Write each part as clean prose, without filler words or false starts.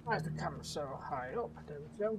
Why is the camera so high up? There we go.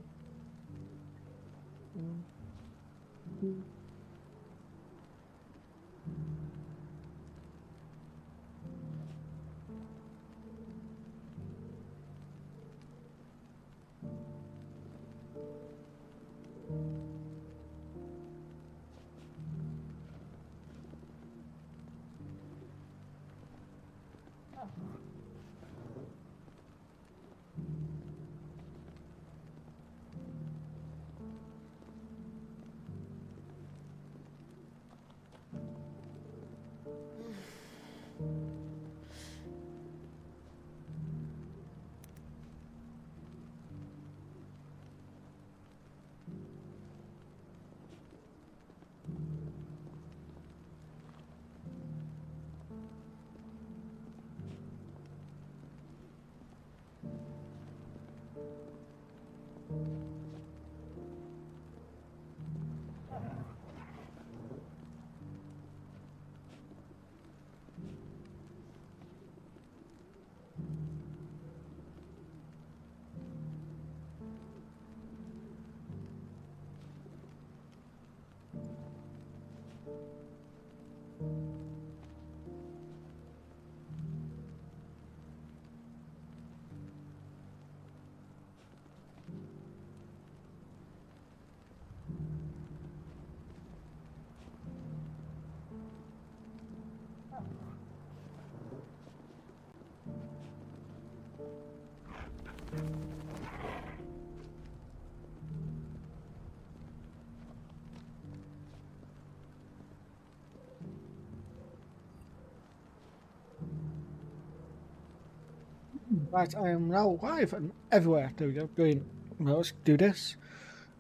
Right, I am now live and everywhere. There we go. Brilliant. Well, let's do this.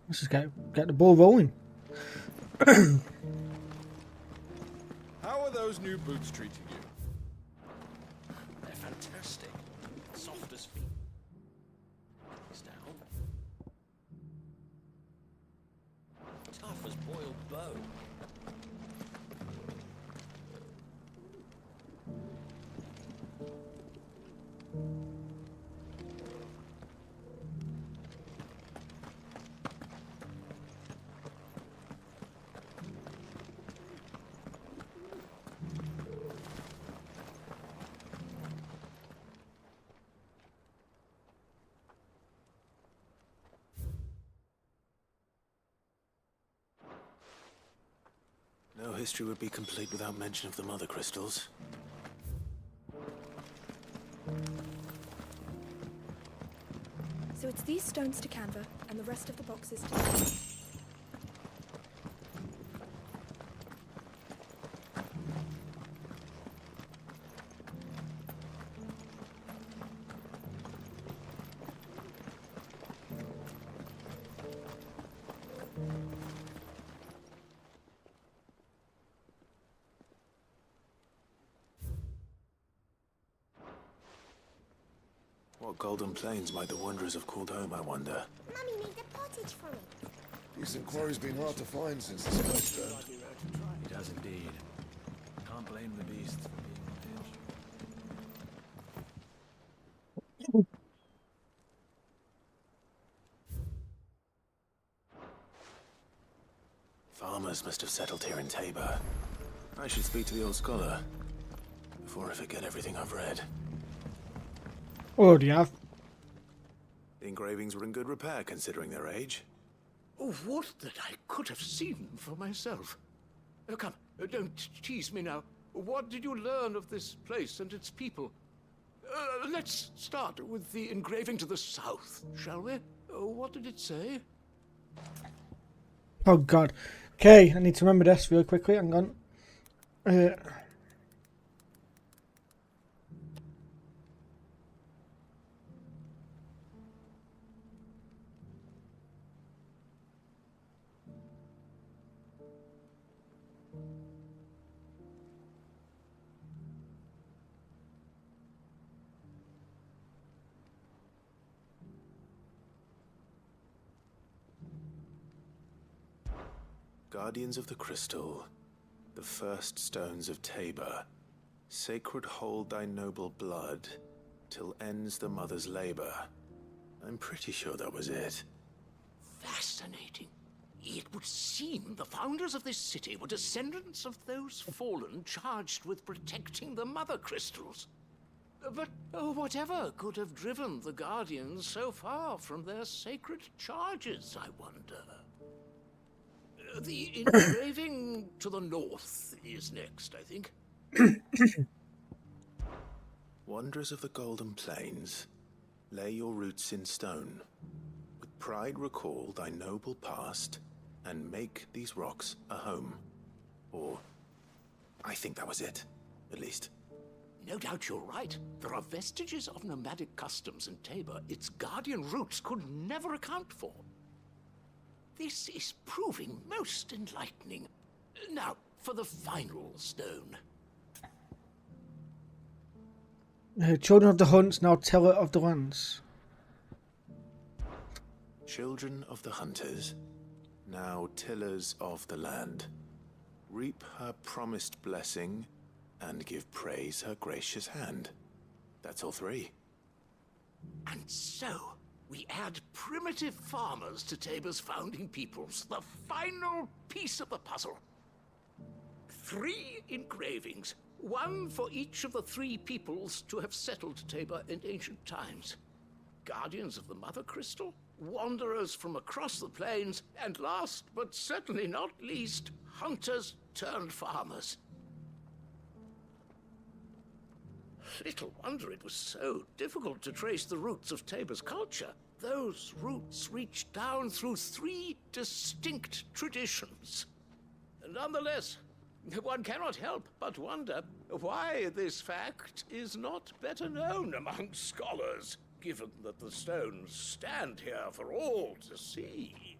Let's just get the ball rolling. How are those new boots treating you? They're fantastic. Soft as feet. It's down. Tough as boiled bone. No history would be complete without mention of the mother crystals. So it's these stones to Canva, and the rest of the boxes to... What golden plains might the wanderers have called home, I wonder? Mummy made the pottage for me. Decent quarry's been hard to find since the scout turned. It has indeed. Can't blame the beasts for being on edge. Farmers must have settled here in Tabor. I should speak to the old scholar before I forget everything I've read. Oh, do you have? The engravings were in good repair considering their age. Oh, what that I could have seen for myself. Oh, come, don't tease me now. What did you learn of this place and its people? Let's start with the engraving to the south, shall we? What did it say? Oh, God. Okay, I need to remember this real quickly. Hang on. Guardians of the Crystal, the first stones of Tabor, sacred hold thy noble blood, till ends the mother's labor. I'm pretty sure that was it. Fascinating. It would seem the founders of this city were descendants of those fallen charged with protecting the mother crystals. But whatever could have driven the Guardians so far from their sacred charges, I wonder? The engraving to the north is next, I think. Wanderers of the Golden Plains, lay your roots in stone. With pride recall thy noble past, and make these rocks a home. Or, I think that was it, at least. No doubt you're right. There are vestiges of nomadic customs in Tabor its guardian roots could never account for. This is proving most enlightening. Now, for the final stone. Children of the Hunts, now tiller of the lands. Children of the hunters, now tillers of the land. Reap her promised blessing, and give praise her gracious hand. That's all three. And so, we add primitive farmers to Tabor's founding peoples, the final piece of the puzzle. 3 engravings, one for each of the 3 peoples to have settled Tabor in ancient times. Guardians of the Mother Crystal, wanderers from across the plains, and last but certainly not least, hunters turned farmers. Little wonder it was so difficult to trace the roots of Tabor's culture. Those roots reach down through 3 distinct traditions. Nonetheless, one cannot help but wonder why this fact is not better known among scholars, given that the stones stand here for all to see.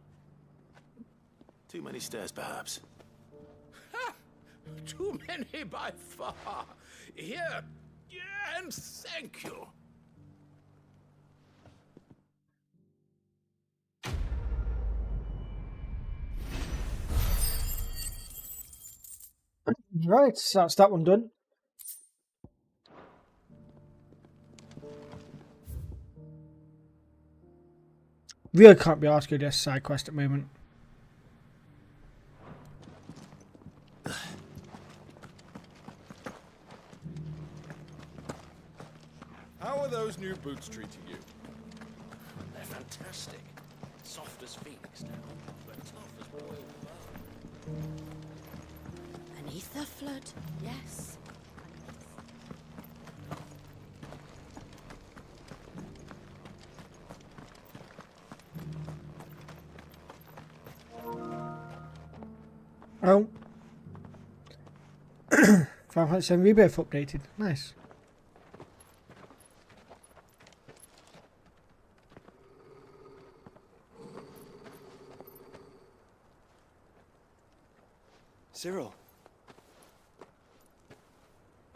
Too many stairs, perhaps. Ha! Too many by far. Here, and thank you. Right, so that's that one done. Really can't be asked to do this side quest at the moment. How are those new boots treating you? They're fantastic. Soft as phoenix down, but tough as boiled bone. Beneath the flood, yes. Oh. Final Fantasy VII Rebirth updated. Nice. Cyril.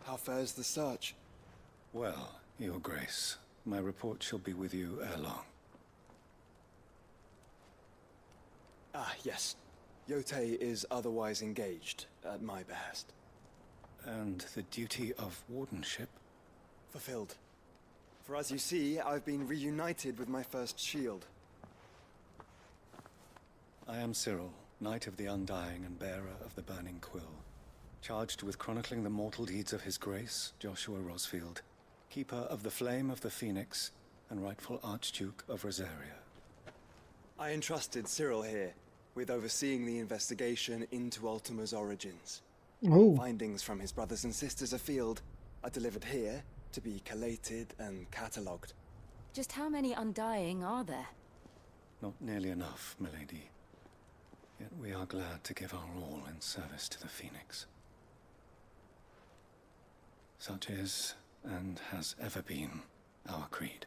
How fares the search? Well, Your Grace, my report shall be with you ere long. Ah, yes. Yotei is otherwise engaged, at my behest. And the duty of wardenship? Fulfilled. For as you see, I've been reunited with my first shield. I am Cyril, Knight of the Undying and bearer of the Burning Quill, charged with chronicling the mortal deeds of His Grace, Joshua Rosfield, Keeper of the Flame of the Phoenix, and rightful Archduke of Rosaria. I entrusted Cyril here with overseeing the investigation into Ultima's origins. Oh. Findings from his brothers and sisters afield are delivered here to be collated and catalogued. Just how many Undying are there? Not nearly enough, milady. Yet we are glad to give our all in service to the Phoenix. Such is, and has ever been, our creed.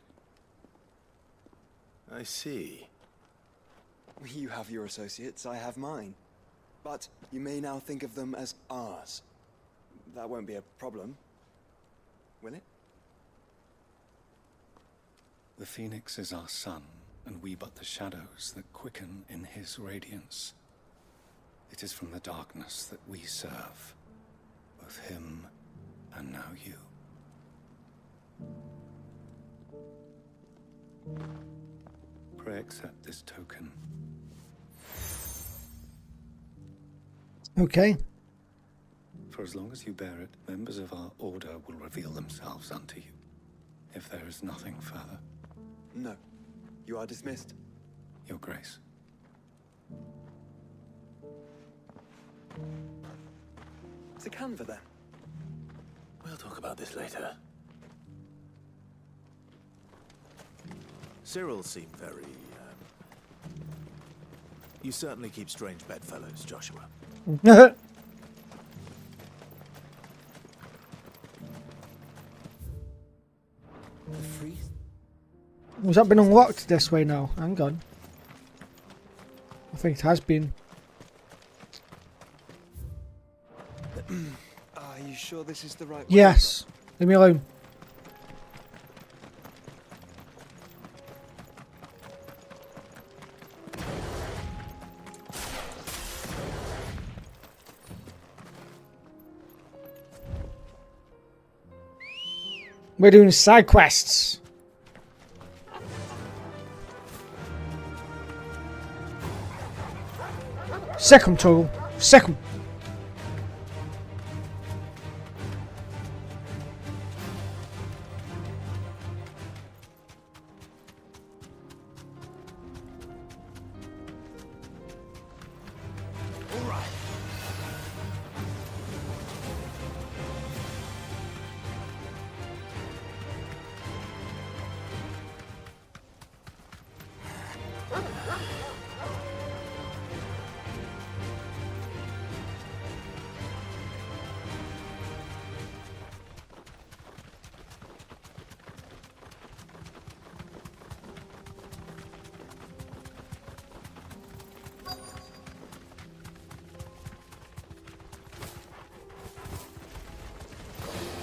I see. You have your associates, I have mine. But you may now think of them as ours. That won't be a problem, will it? The Phoenix is our sun, and we but the shadows that quicken in his radiance. It is from the darkness that we serve, both him and now you. accept this token. Okay. For as long as you bear it, members of our order will reveal themselves unto you. If there is nothing further. No. You are dismissed. Your Grace. To Canva, then. We'll talk about this later. Cyril seemed very, You certainly keep strange bedfellows, Joshua. Was that been unlocked this way now? Hang on. I think it has been. Are you sure this is the right way? Yes. Leave me alone. We're doing side quests. Second total. Second.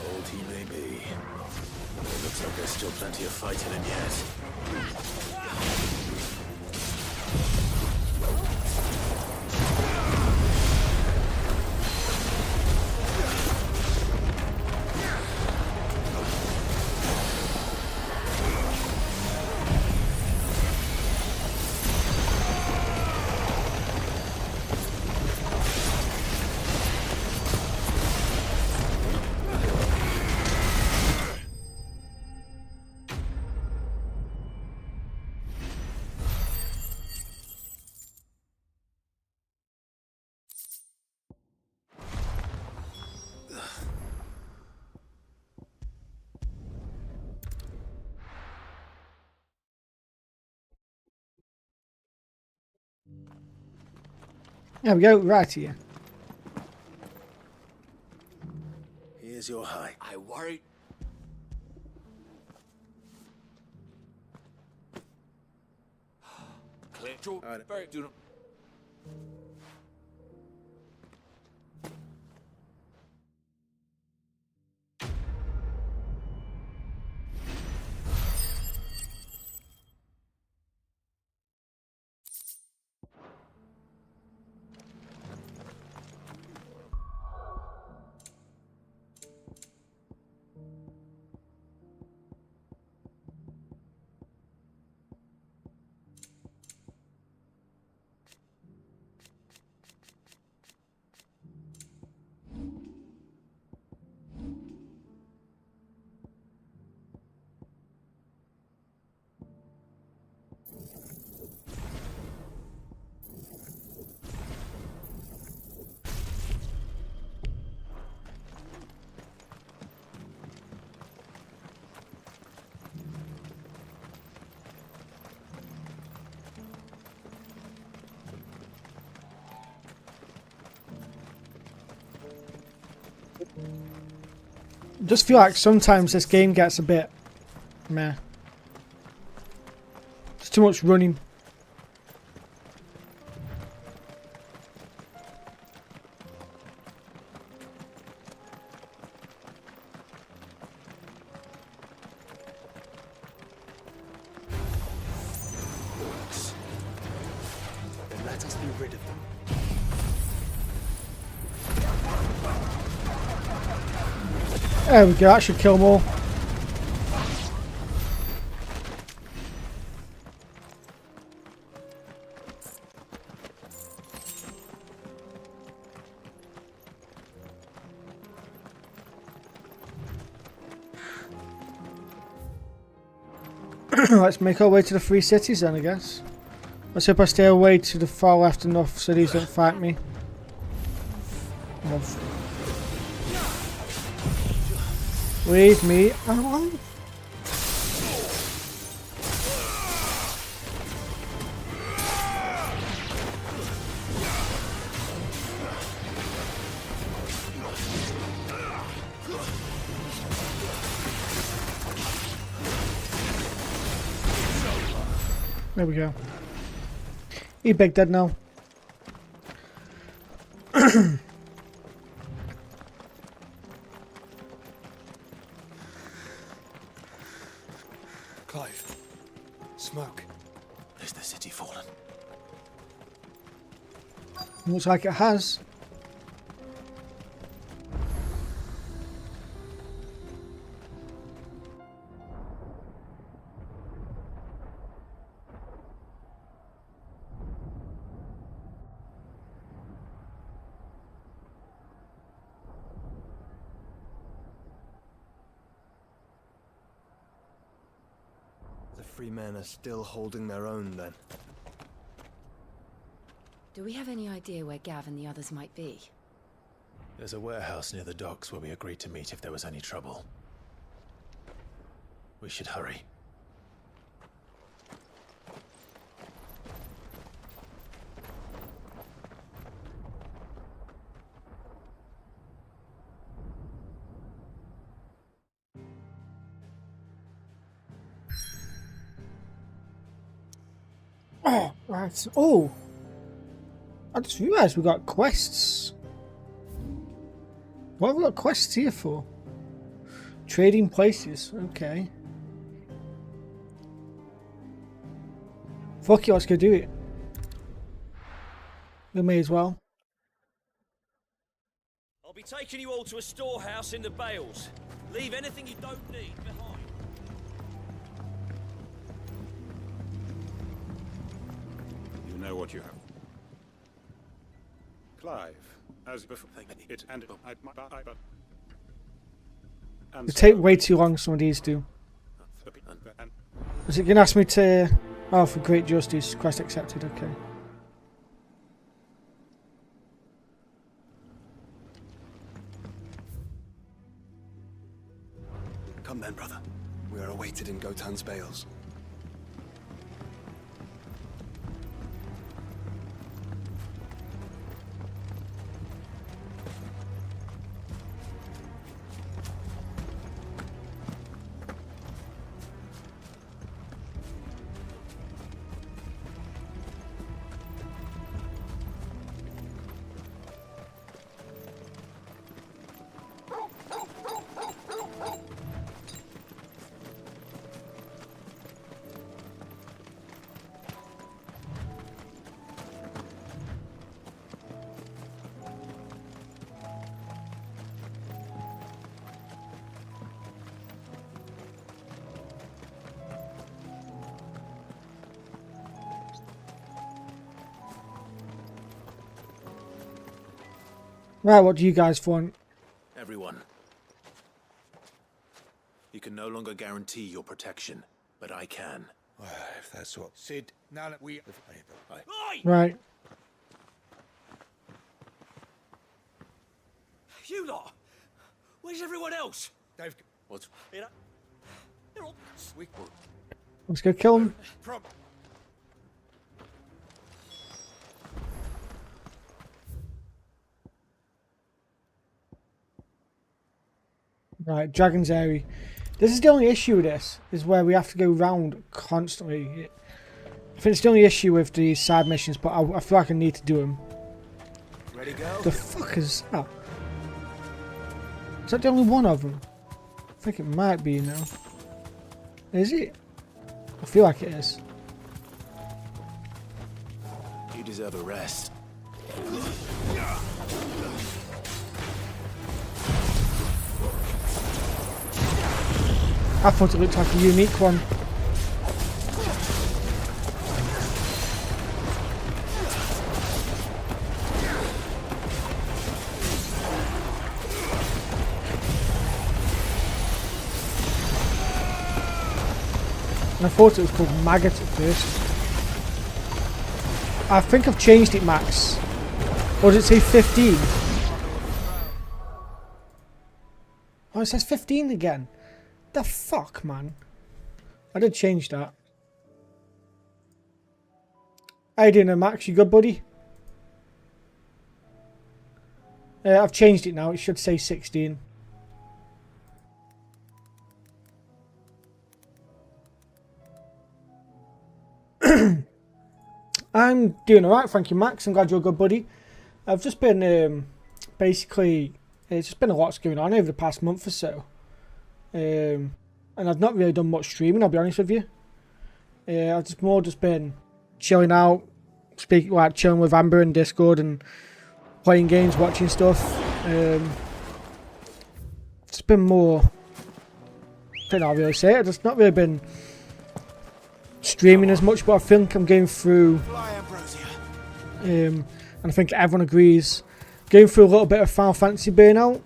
Old he may be. It looks like there's still plenty of fight in him yet. There we go, right here. Here's your hide. I worry. Clear. Very do not. Just feel like sometimes this game gets a bit meh. It's too much running. Then let us be rid of them. There we go, that should kill them all. Let's make our way to the three cities then, I guess. Let's hope I stay away to the far left enough so these don't fight me. Leave me alone. There we go. He big dead now. Clive. Smoke. Is the city fallen? Looks like it has. The free men are still holding their own then. Do we have any idea where Gav and the others might be? There's a warehouse near the docks where we agreed to meet if there was any trouble. We should hurry. Oh, right. Oh! I just realised we got quests. What have we got quests here for? Trading places. Okay. Fuck it, let's go do it. We may as well. I'll be taking you all to a storehouse in the Bales. Leave anything you don't need behind. You know what you have. Clive, as before, it and They take way too long, some of these do. Is it going to ask me to... Oh, for great justice. Quest accepted, okay. Come then, brother. We are awaited in Gotan's Bales. Right, what do you guys want? Everyone. You can no longer guarantee your protection, but I can. Well, if that's what... Sid, now that we... Right. You lot! Where's everyone else? They've... What's... You know, they're all... Let's go kill him. Right, Dragon's Airy. This is the only issue with this, is where we have to go round constantly. I think it's the only issue with the side missions, but I feel like I need to do them. Ready, go? The fuck is that? Is that the only one of them? I think it might be, you know. Is it? I feel like it is. You deserve a rest. I thought it looked like a unique one. And I thought it was called Maggot at first. I think I've changed it, Max. Or does it say 15? Oh, it says 15 again. The fuck, man. I did change that. How you doing, Max? You good, buddy? I've changed it now. It should say 16. I'm doing alright, thank you, Max. I'm glad you're a good, buddy. I've just been, basically, it's just been a lot's going on over the past month or so. And I've not really done much streaming, I'll be honest with you. I've just been chilling out, chilling with Amber in Discord and playing games, watching stuff. It's been more, I don't know how to really say it, I've just not really been streaming as much, but I think I'm going through, and I think everyone agrees, going through a little bit of Final Fantasy burnout.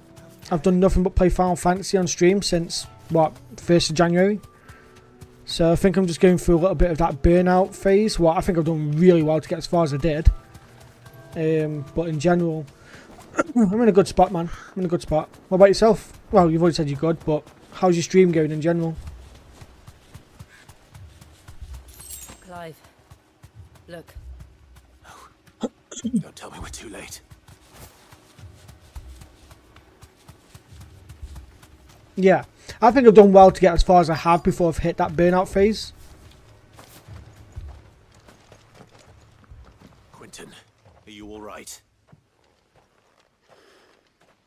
I've done nothing but play Final Fantasy on stream since, what, 1st of January? So I think I'm just going through a little bit of that burnout phase. Well, I think I've done really well to get as far as I did. But in general, I'm in a good spot, man. I'm in a good spot. What about yourself? Well, you've already said you're good, but how's your stream going in general? Clive, look. Don't tell me we're too late. Yeah, I think I've done well to get as far as I have before I've hit that burnout phase. Quentin, are you all right?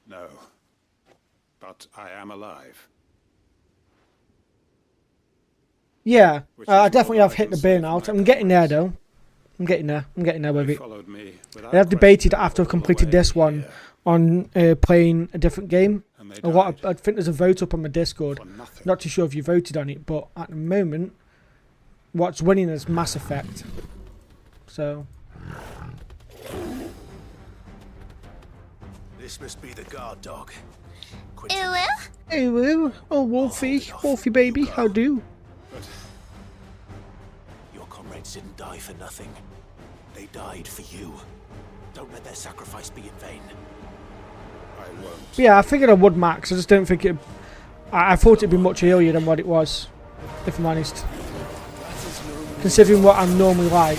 No. But I am alive. Yeah, I definitely have hit the burnout. I'm getting there though. I'm getting there with it. I have debated after I've completed this one on playing a different game. I think there's a vote up on my Discord. Not too sure if you voted on it, but at the moment, what's winning is Mass Effect. So. This must be the guard dog. Hello, oh Wolfie, Wolfie baby, how do? Your comrades didn't die for nothing. They died for you. Don't let their sacrifice be in vain. I won't. Yeah, I figured I would, Max. I just don't think it. I thought it'd be much earlier than what it was, if I'm honest. Considering what I'm normally like.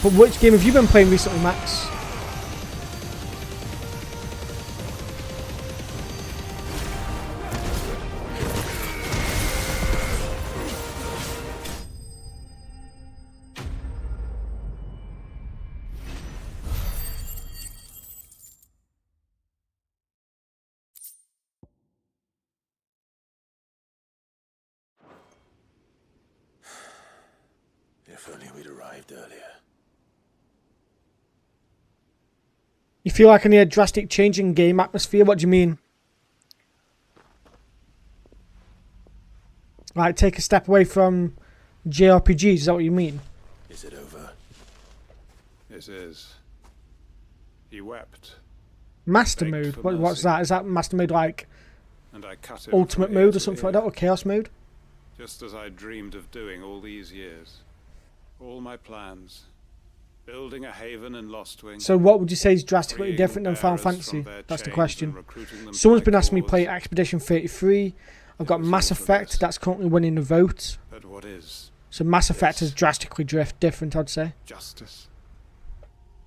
But which game have you been playing recently, Max? If only we'd arrived earlier. You feel like I need a drastic change in game atmosphere? What do you mean? Like, take a step away from JRPGs, is that what you mean? Is it over? This is. He wept. Master mode? What's that? Is that master mode like And I cut him ultimate from ear mode or to something ear, like that? Or chaos mode? Just as I dreamed of doing all these years. All my plans. Building a haven in Lostwing. So what would you say is drastically different than Final Fantasy? That's the question. Someone's been asking me to play Expedition 33. I've got Mass Effect, that's currently winning the vote. But what is? So Mass Effect is drastically different, I'd say. Justice.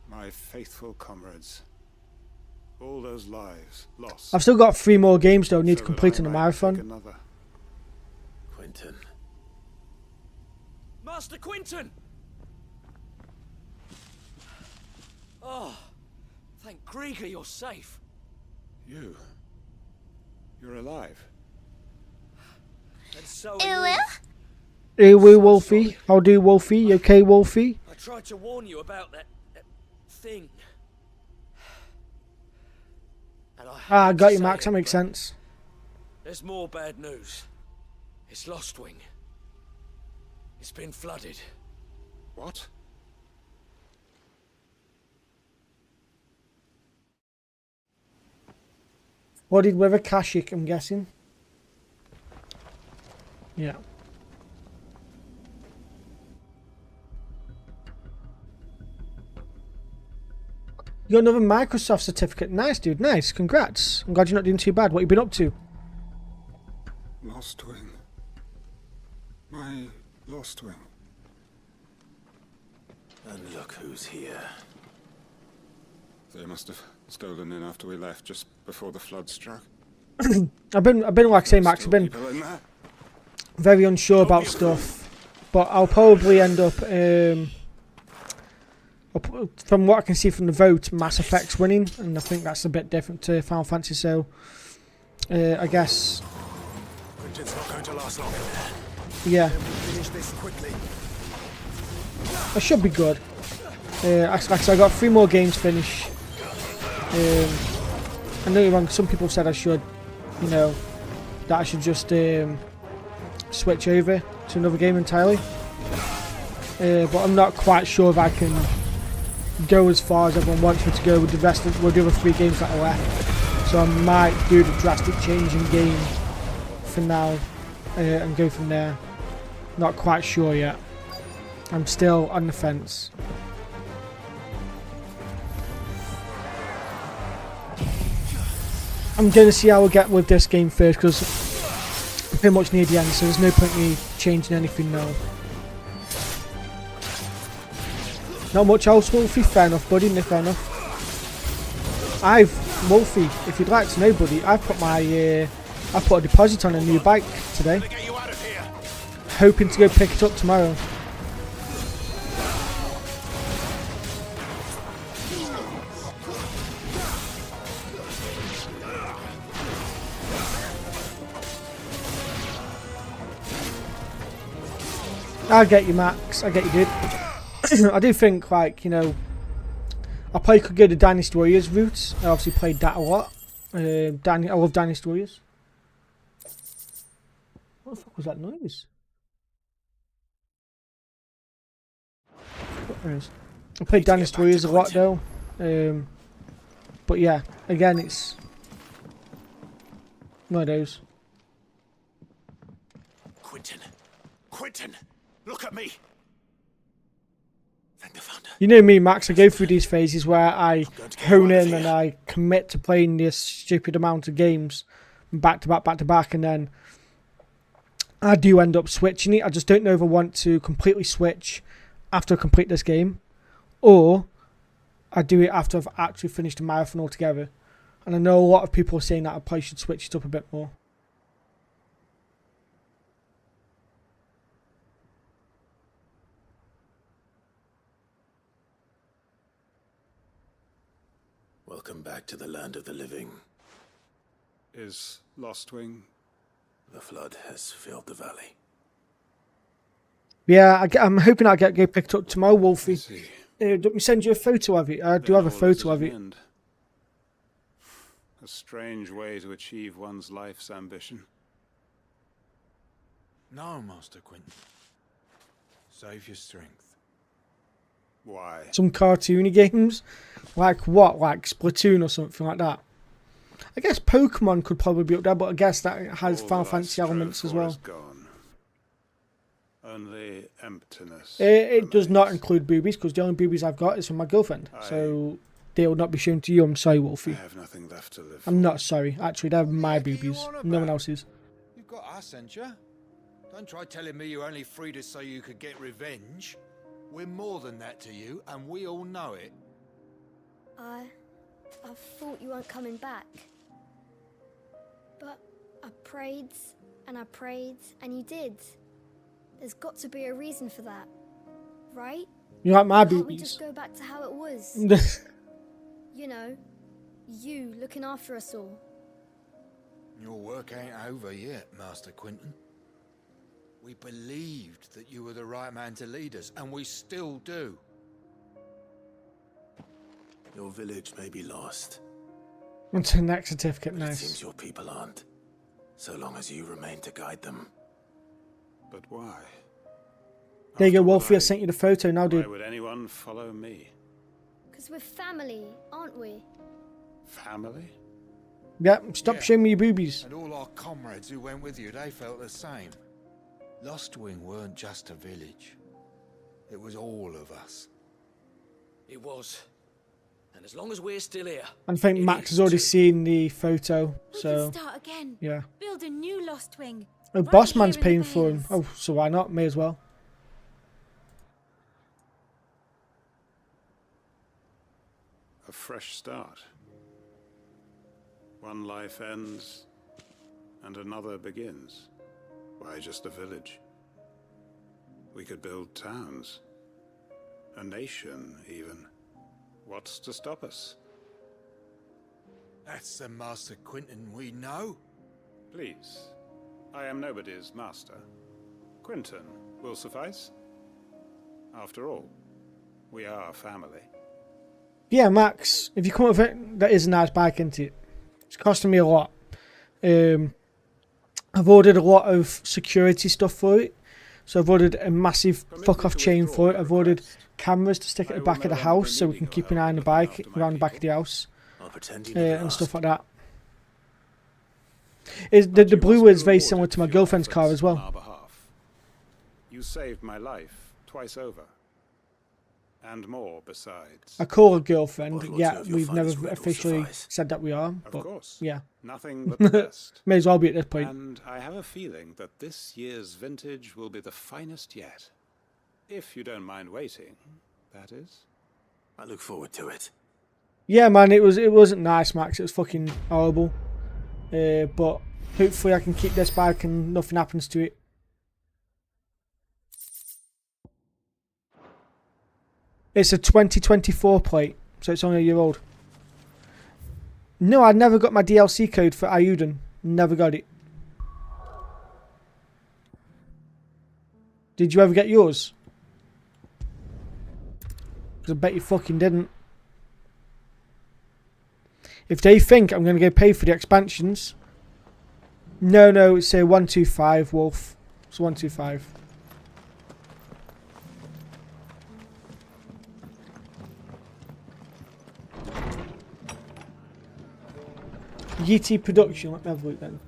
My faithful comrades. All those lives lost. I've still got 3 more games though, I need to complete in a marathon. Quentin. Master Quinton! Oh, thank Grieger you're safe. You're alive. And so Hey, Wolfie. How do, Wolfie? You okay, Wolfie? I tried to warn you about that thing. And I got you, Max. That makes sense. There's more bad news. It's Lostwing. It's been flooded. What? What did with a Kashik, I'm guessing. Yeah. You got another Microsoft certificate. Nice, dude. Nice. Congrats. I'm glad you're not doing too bad. What you been up to? Lost Wing. My Lost Wing. And look who's here. They must have stolen in after we left, just before the flood struck. I've been like I say, Max. I've been very unsure about stuff, but I'll probably end up, from what I can see from the vote, Mass Effect's winning, and I think that's a bit different to Final Fantasy. So, I guess. It's not going to last long. Yeah. Finish this quickly. It should be good. Actually, I got 3 more games to finish. I know you're wrong. Some people said I should, that I should just switch over to another game entirely. But I'm not quite sure if I can go as far as everyone wants me to go with the rest of the other 3 games that are left. So I might do the drastic change in game for now and go from there. Not quite sure yet. I'm still on the fence. I'm going to see how I get with this game first because I'm pretty much near the end, so there's no point in me changing anything now. Not much else, Wolfie. Fair enough, buddy. No, fair enough. Wolfie, if you'd like to know, buddy, I've put a deposit on a new bike today. Hoping to go pick it up tomorrow. I get you, Max. I get you, dude. I do think, I probably could go the Dynasty Warriors route. I obviously played that a lot. I love Dynasty Warriors. What the fuck was that noise? I played Dynasty Warriors a lot, though. But yeah, again, it's one of those. Quentin, look at me. You know me, Max, I go through these phases where I hone in and I commit to playing this stupid amount of games back to back, and then I do end up switching it. I just don't know if I want to completely switch after I complete this game, or I do it after I've actually finished a marathon altogether. And I know a lot of people are saying that I probably should switch it up a bit more. Welcome back to the land of the living. Is Lost Wing? The flood has filled the valley. Yeah, I'm hoping I'll go picked up tomorrow, Wolfie. Let me send you a photo of it. I do have a photo of it. A strange way to achieve one's life's ambition. No, Master Quentin. Save your strength. Why? Some cartoony games? Like what? Like Splatoon or something like that? I guess Pokemon could probably be up there, but I guess that has Final Fantasy elements as well. Only emptiness. It does not include boobies, because the only boobies I've got is from my girlfriend. So they will not be shown to you. I'm sorry, Wolfie. I have nothing left to live for. I'm not sorry. Actually, they're my boobies. No one else's. You've got us, ain't you? Don't try telling me you only freed us so you could get revenge. We're more than that to you, and we all know it. I thought you weren't coming back. But I prayed, and you did. There's got to be a reason for that, right? You like my Can't we boobies? just go back to how it was? You know, you looking after us all. Your work ain't over yet, Master Quentin. We believed that you were the right man to lead us, and we still do. Your village may be lost. Onto the next certificate, But it nice. seems your people aren't. So long as you remain to guide them. But why? There you go, After what Wolfie. I sent you the photo now, Why dude. would anyone follow me? Because we're family, aren't we? Family? Yeah, stop showing me your boobies. And all our comrades who went with you, they felt the same. Lostwing weren't just a village. It was all of us. It was. And as long as we're still here. I think Max has already seen the photo, We so can start again. yeah. Build a new Lost Wing. Oh, Right Boss here Man's in the paying for him. Vales. Oh, so why not? May as well. A fresh start. One life ends, and another begins. Why just a village? We could build towns. A nation, even. What's to stop us? That's the Master Quentin we know. Please. I am nobody's master. Quentin will suffice. After all, we are family. Yeah, Max, if you come up with it, that is a nice bike, isn't it? It's costing me a lot. I've ordered a lot of security stuff for it. So I've ordered a massive fuck-off chain for it. I've ordered cameras to stick at the back of the house so we can keep an eye on the bike around the back of the house. And stuff like that. The blue is very similar to my girlfriend's car as well. You saved my life twice over. And more besides. I call her girlfriend, yeah, we've never officially said that we are, but of course. Yeah. Nothing but the best. May as well be at this point. And I have a feeling that this year's vintage will be the finest yet. If you don't mind waiting, that is. I look forward to it. Yeah, man, it wasn't nice, Max. It was fucking horrible. But hopefully I can keep this bike and nothing happens to it. It's a 2024 plate, so it's only a year old. No, I never got my DLC code for Ayuden. Never got it. Did you ever get yours? Because I bet you fucking didn't. If they think I'm going to go pay for the expansions... No, it's a 125, Wolf. It's 125. Yeti Production, let me have a look then.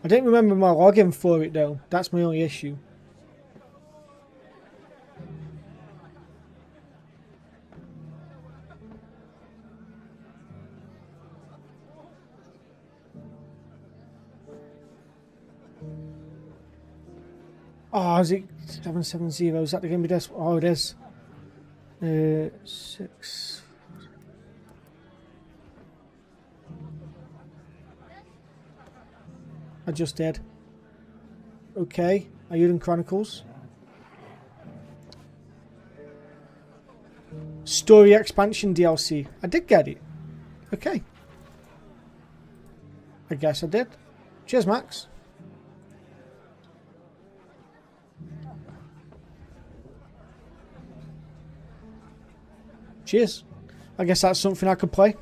I don't remember my login for it though, that's my only issue. Oh, is it 770? Is that the game of this? Oh, it is. 6. I just did. Okay, Ayuden Chronicles. Story expansion DLC. I did get it. Okay. I guess I did. Cheers, Max. Cheers. I guess that's something I could play.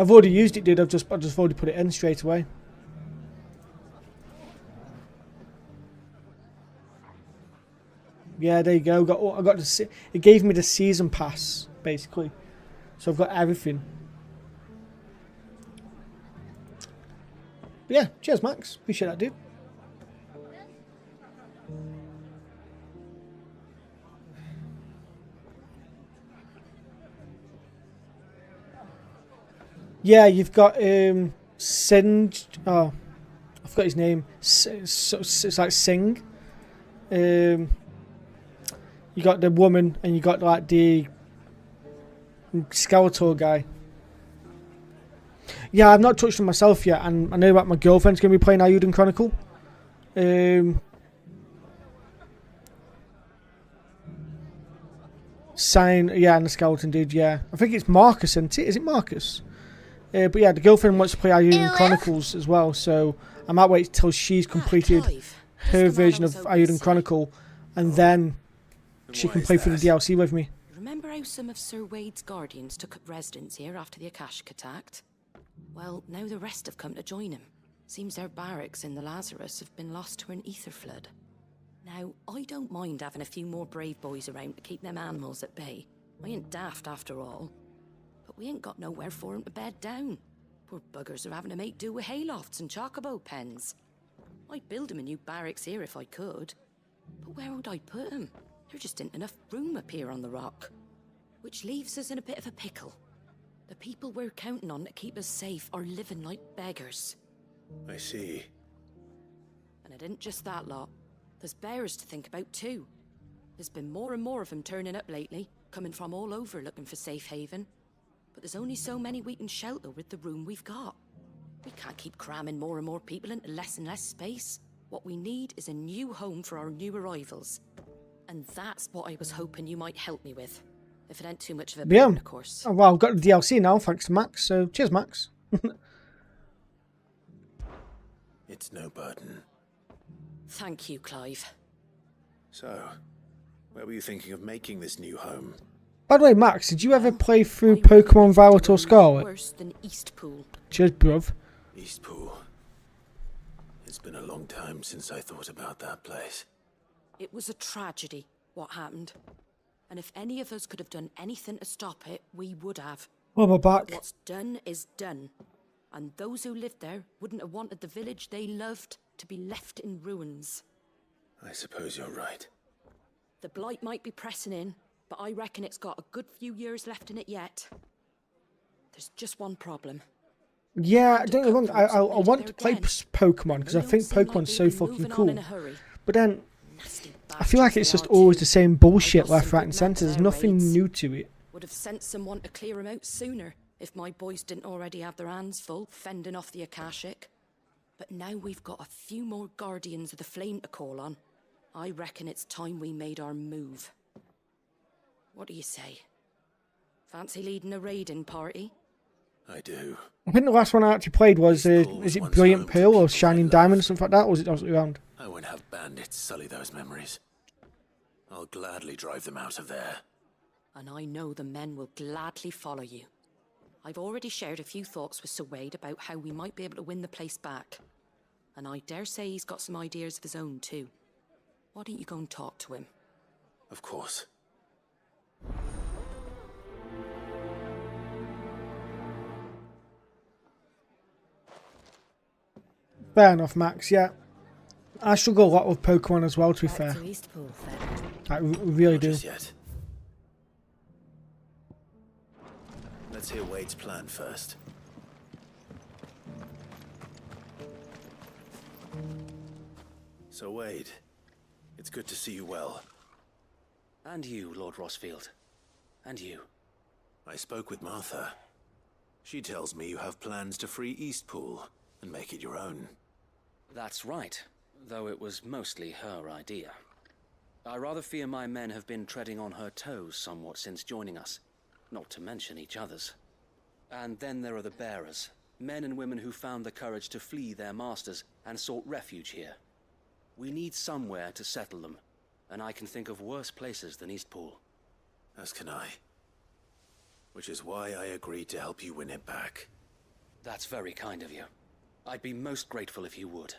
I've already used it, dude. I've just already put it in straight away. Yeah, there you go. I got it gave me the season pass basically, so I've got everything. But yeah, cheers, Max. Appreciate that, dude. Yeah, you've got Singed. Oh, I forgot his name. It's like Sing. You got the woman, and you got like the Skeletor guy. Yeah, I've not touched on myself yet, and I know that my girlfriend's going to be playing Ayuden Chronicle. Yeah, and the skeleton dude. Yeah, I think it's Marcus, isn't it? Is it Marcus? But yeah, the girlfriend wants to play Ayuden Chronicles as well, so I might wait till she's completed her version of Ayuden Chronicle, and then she can play through the DLC with me. Remember how some of Sir Wade's guardians took up residence here after the Akashic attacked? Well, now the rest have come to join him. Seems their barracks in the Lazarus have been lost to an ether flood. Now, I don't mind having a few more brave boys around to keep them animals at bay. I ain't daft after all. But we ain't got nowhere for 'em to bed down. Poor buggers are having to make do with haylofts and chocobo pens. I'd build 'em a new barracks here if I could. But where would I put 'em? There just ain't enough room up here on the rock. Which leaves us in a bit of a pickle. The people we're counting on to keep us safe are living like beggars. I see. And it ain't just that lot. There's bears to think about too. There's been more and more of them turning up lately, coming from all over looking for safe haven. But there's only so many we can shelter with the room we've got. We can't keep cramming more and more people into less and less space. What we need is a new home for our new arrivals. And that's what I was hoping you might help me with. If it ain't too much of a burden, of course. Oh, well, I've got the DLC now, thanks to Max. So, cheers, Max. It's no burden. Thank you, Clive. So, where were you thinking of making this new home? By the way, Max, did you ever play through Pokemon Violet or Scarlet? Worse than Eastpool. Cheers, bruv. Eastpool. It's been a long time since I thought about that place. It was a tragedy, what happened. And if any of us could have done anything to stop it, we would have. Oh, my back. What's done is done. And those who lived there wouldn't have wanted the village they loved to be left in ruins. I suppose you're right. The blight might be pressing in, but I reckon it's got a good few years left in it yet. There's just one problem. Yeah, don't get me wrong, I want to play Pokemon because I think Pokemon's so fucking cool. But then, I feel like it's just always the same bullshit left, right and centre. There's nothing new to it. Would have sent someone to clear him out sooner if my boys didn't already have their hands full fending off the Akashic. But now we've got a few more Guardians of the Flame to call on. I reckon it's time we made our move. What do you say? Fancy leading a raiding party? I do. I think the last one I actually played was, is it Brilliant Pearl or Shining Diamond, something like that, or was it the other way around? I won't have bandits sully those memories. I'll gladly drive them out of there. And I know the men will gladly follow you. I've already shared a few thoughts with Sir Wade about how we might be able to win the place back. And I dare say he's got some ideas of his own too. Why don't you go and talk to him? Of course. Fair enough, Max, yeah. I struggle a lot with Pokemon as well, to be fair. I really do. Just yet. Let's hear Wade's plan first. So Wade, it's good to see you well. And you, Lord Rosfield. And you. I spoke with Martha. She tells me you have plans to free Eastpool and make it your own. That's right, though it was mostly her idea. I rather fear my men have been treading on her toes somewhat since joining us, not to mention each other's. And then there are the bearers, men and women who found the courage to flee their masters and sought refuge here. We need somewhere to settle them, and I can think of worse places than Eastpool. As can I. Which is why I agreed to help you win it back. That's very kind of you. I'd be most grateful if you would.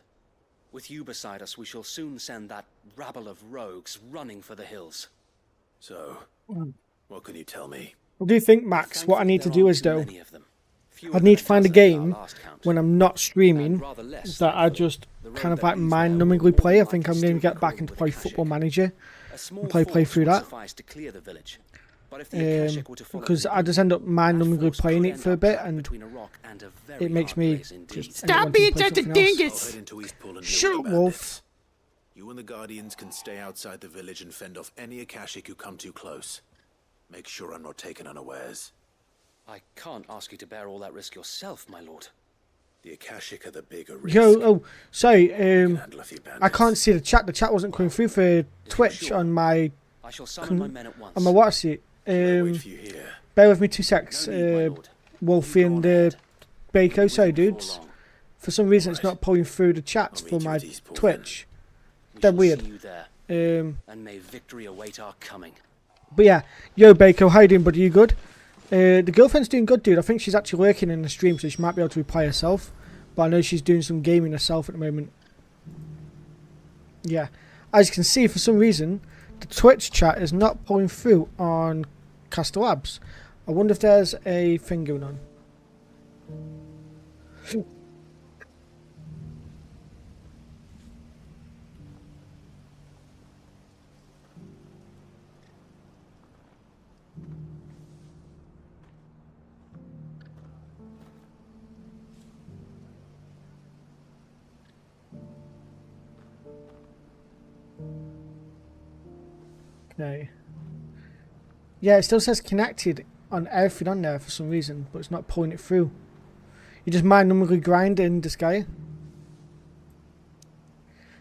With you beside us, we shall soon send that rabble of rogues running for the hills. So, what can you tell me? What do you think, Max? What I need to do is, though, I need to find a game when I'm not streaming that I just kind of like mind-numbingly play. I think I'm going to get back into play Football Manager and play through that. Because I just end up mind-numbingly playing it for a bit, and it makes me just stop being such a dingus. Shut up, Wolf. You and the Guardians can stay outside the village and fend off any Akashic who come too close. Make sure I'm not taken unawares. I can't ask you to bear all that risk yourself, my lord. The Akashic are the bigger risk. Sorry, I can't see the chat. The chat wasn't coming through for Twitch on my I shall summon my men at once. on my WhatsApp. Bear with me 2 secs, Wolfie and Bako. Sorry, dudes. For some reason, it's not pulling through the chats for my Twitch. They're weird. And may victory await our coming. But yeah, yo Bako, how you doing, buddy? You good? The girlfriend's doing good, dude. I think she's actually working in the stream, so she might be able to reply herself. But I know she's doing some gaming herself at the moment. Yeah, as you can see, for some reason, the Twitch chat is not pulling through on Castle Labs. I wonder if there's a thing going on. Okay. Yeah, it still says connected on everything on there for some reason, but it's not pulling it through. You just manually grinding this guy.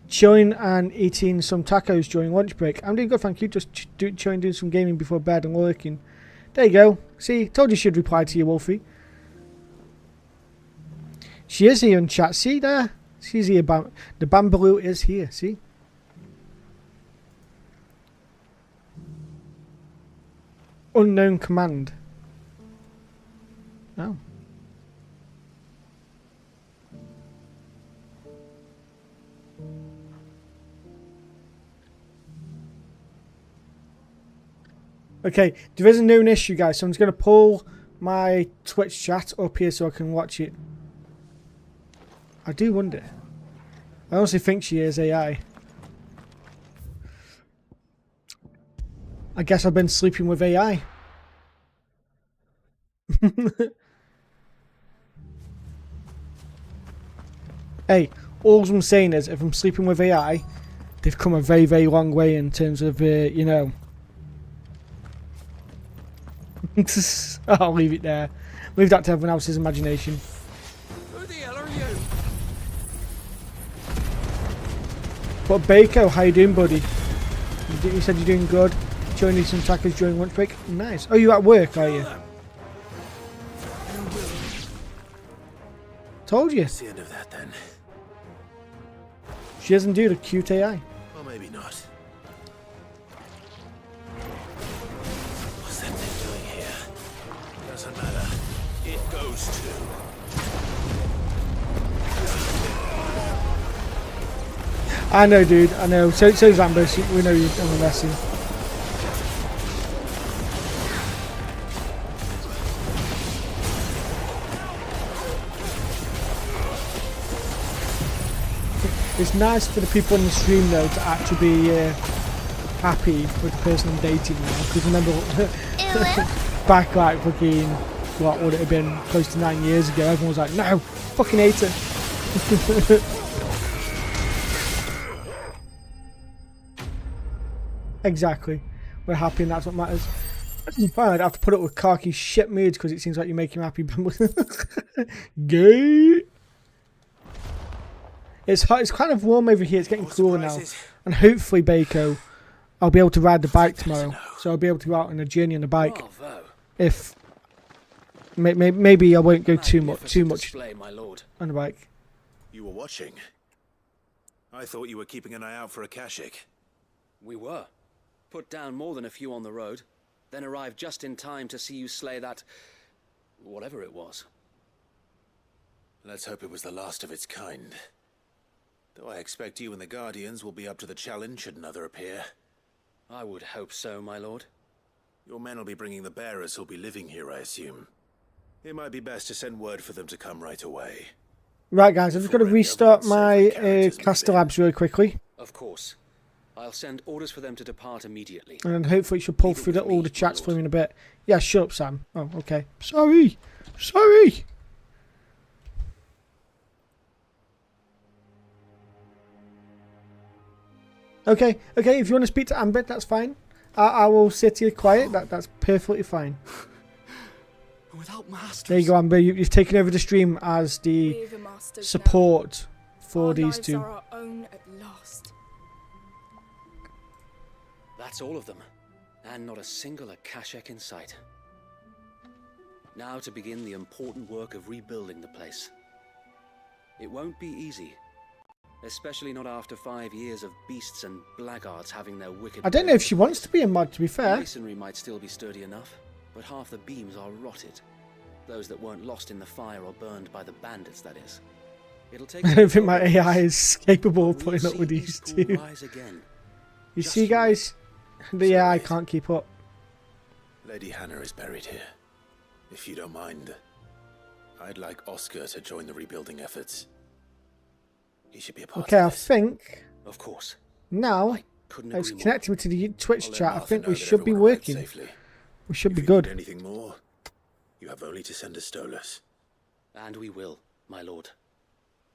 Chilling and eating some tacos during lunch break. I'm doing good, thank you. Just chilling, doing some gaming before bed and working. There you go. See, told you she'd reply to you, Wolfie. She is here in chat. See there? She's here. The Bambaloo is here. See? Unknown command. No. Okay, there is a known issue, guys, so I'm just going to pull my Twitch chat up here so I can watch it. I do wonder. I honestly think she is AI. I guess I've been sleeping with AI. Hey, all I'm saying is if I'm sleeping with AI, they've come a very, very long way in terms of, you know. I'll leave it there. Leave that to everyone else's imagination. Who the hell are you? But Baco, how you doing, buddy? You said you're doing good. Joining some tacos during lunch break. Nice. Oh, you at work, are you? Told you. That's the end of that then. She doesn't do the cute AI. Or maybe not. What's that thing doing here? Doesn't matter. It goes too. I know, dude. I know. So's Ambush. We know you're on the messing. It's nice for the people on the stream though to actually be happy with the person I'm dating now. Because remember, back like fucking, what would it have been, close to 9 years ago, everyone was like, no, fucking hate her. Exactly. We're happy and that's what matters. Fine, I'd have to put up with khaki shit moods because it seems like you make him happy. Gay. It's hot, it's kind of warm over here. It's getting cooler now. And hopefully, Baco, I'll be able to ride the bike tomorrow. So I'll be able to go out on a journey on the bike. If maybe I won't go too much on the bike. You were watching. I thought you were keeping an eye out for a Kashik. We were. Put down more than a few on the road, then arrived just in time to see you slay that... whatever it was. Let's hope it was the last of its kind. Though I expect you and the Guardians will be up to the challenge should another appear. I would hope so, my lord. Your men will be bringing the bearers who'll be living here, I assume. It might be best to send word for them to come right away. Right, guys, I've just got to restart my Castle Labs really quickly. Of course. I'll send orders for them to depart immediately. And then hopefully it should pull through all the chats for me in a bit. Yeah, shut up, Sam. Oh, okay. Sorry. Sorry. Okay, if you want to speak to Amber, that's fine. I will sit here quiet. That's perfectly fine. Without masters. There you go, Amber. You've taken over the stream as the support for these two. Our own at last. That's all of them, and not a single Akashek in sight. Now to begin the important work of rebuilding the place. It won't be easy. Especially not after 5 years of beasts and blackguards having their wicked... I don't know if she wants to be a mod, to be fair. The masonry might still be sturdy enough, but half the beams are rotted. Those that weren't lost in the fire or burned by the bandits, that is. It'll take... I don't think my AI is capable of putting up with these two. Rise again, You see, guys? Yeah, I can't keep up. Lady Hannah is buried here. If you don't mind, I'd like Oscar to join the rebuilding efforts. He should be a part Okay, of I this. think Of course. now Couldn't it's agree more. connecting me to the Twitch I'll let chat. I Martha think know we that should be everyone arrived working. safely. We should be If good. you need anything more, you have only to send a Stolas. And we will, my lord.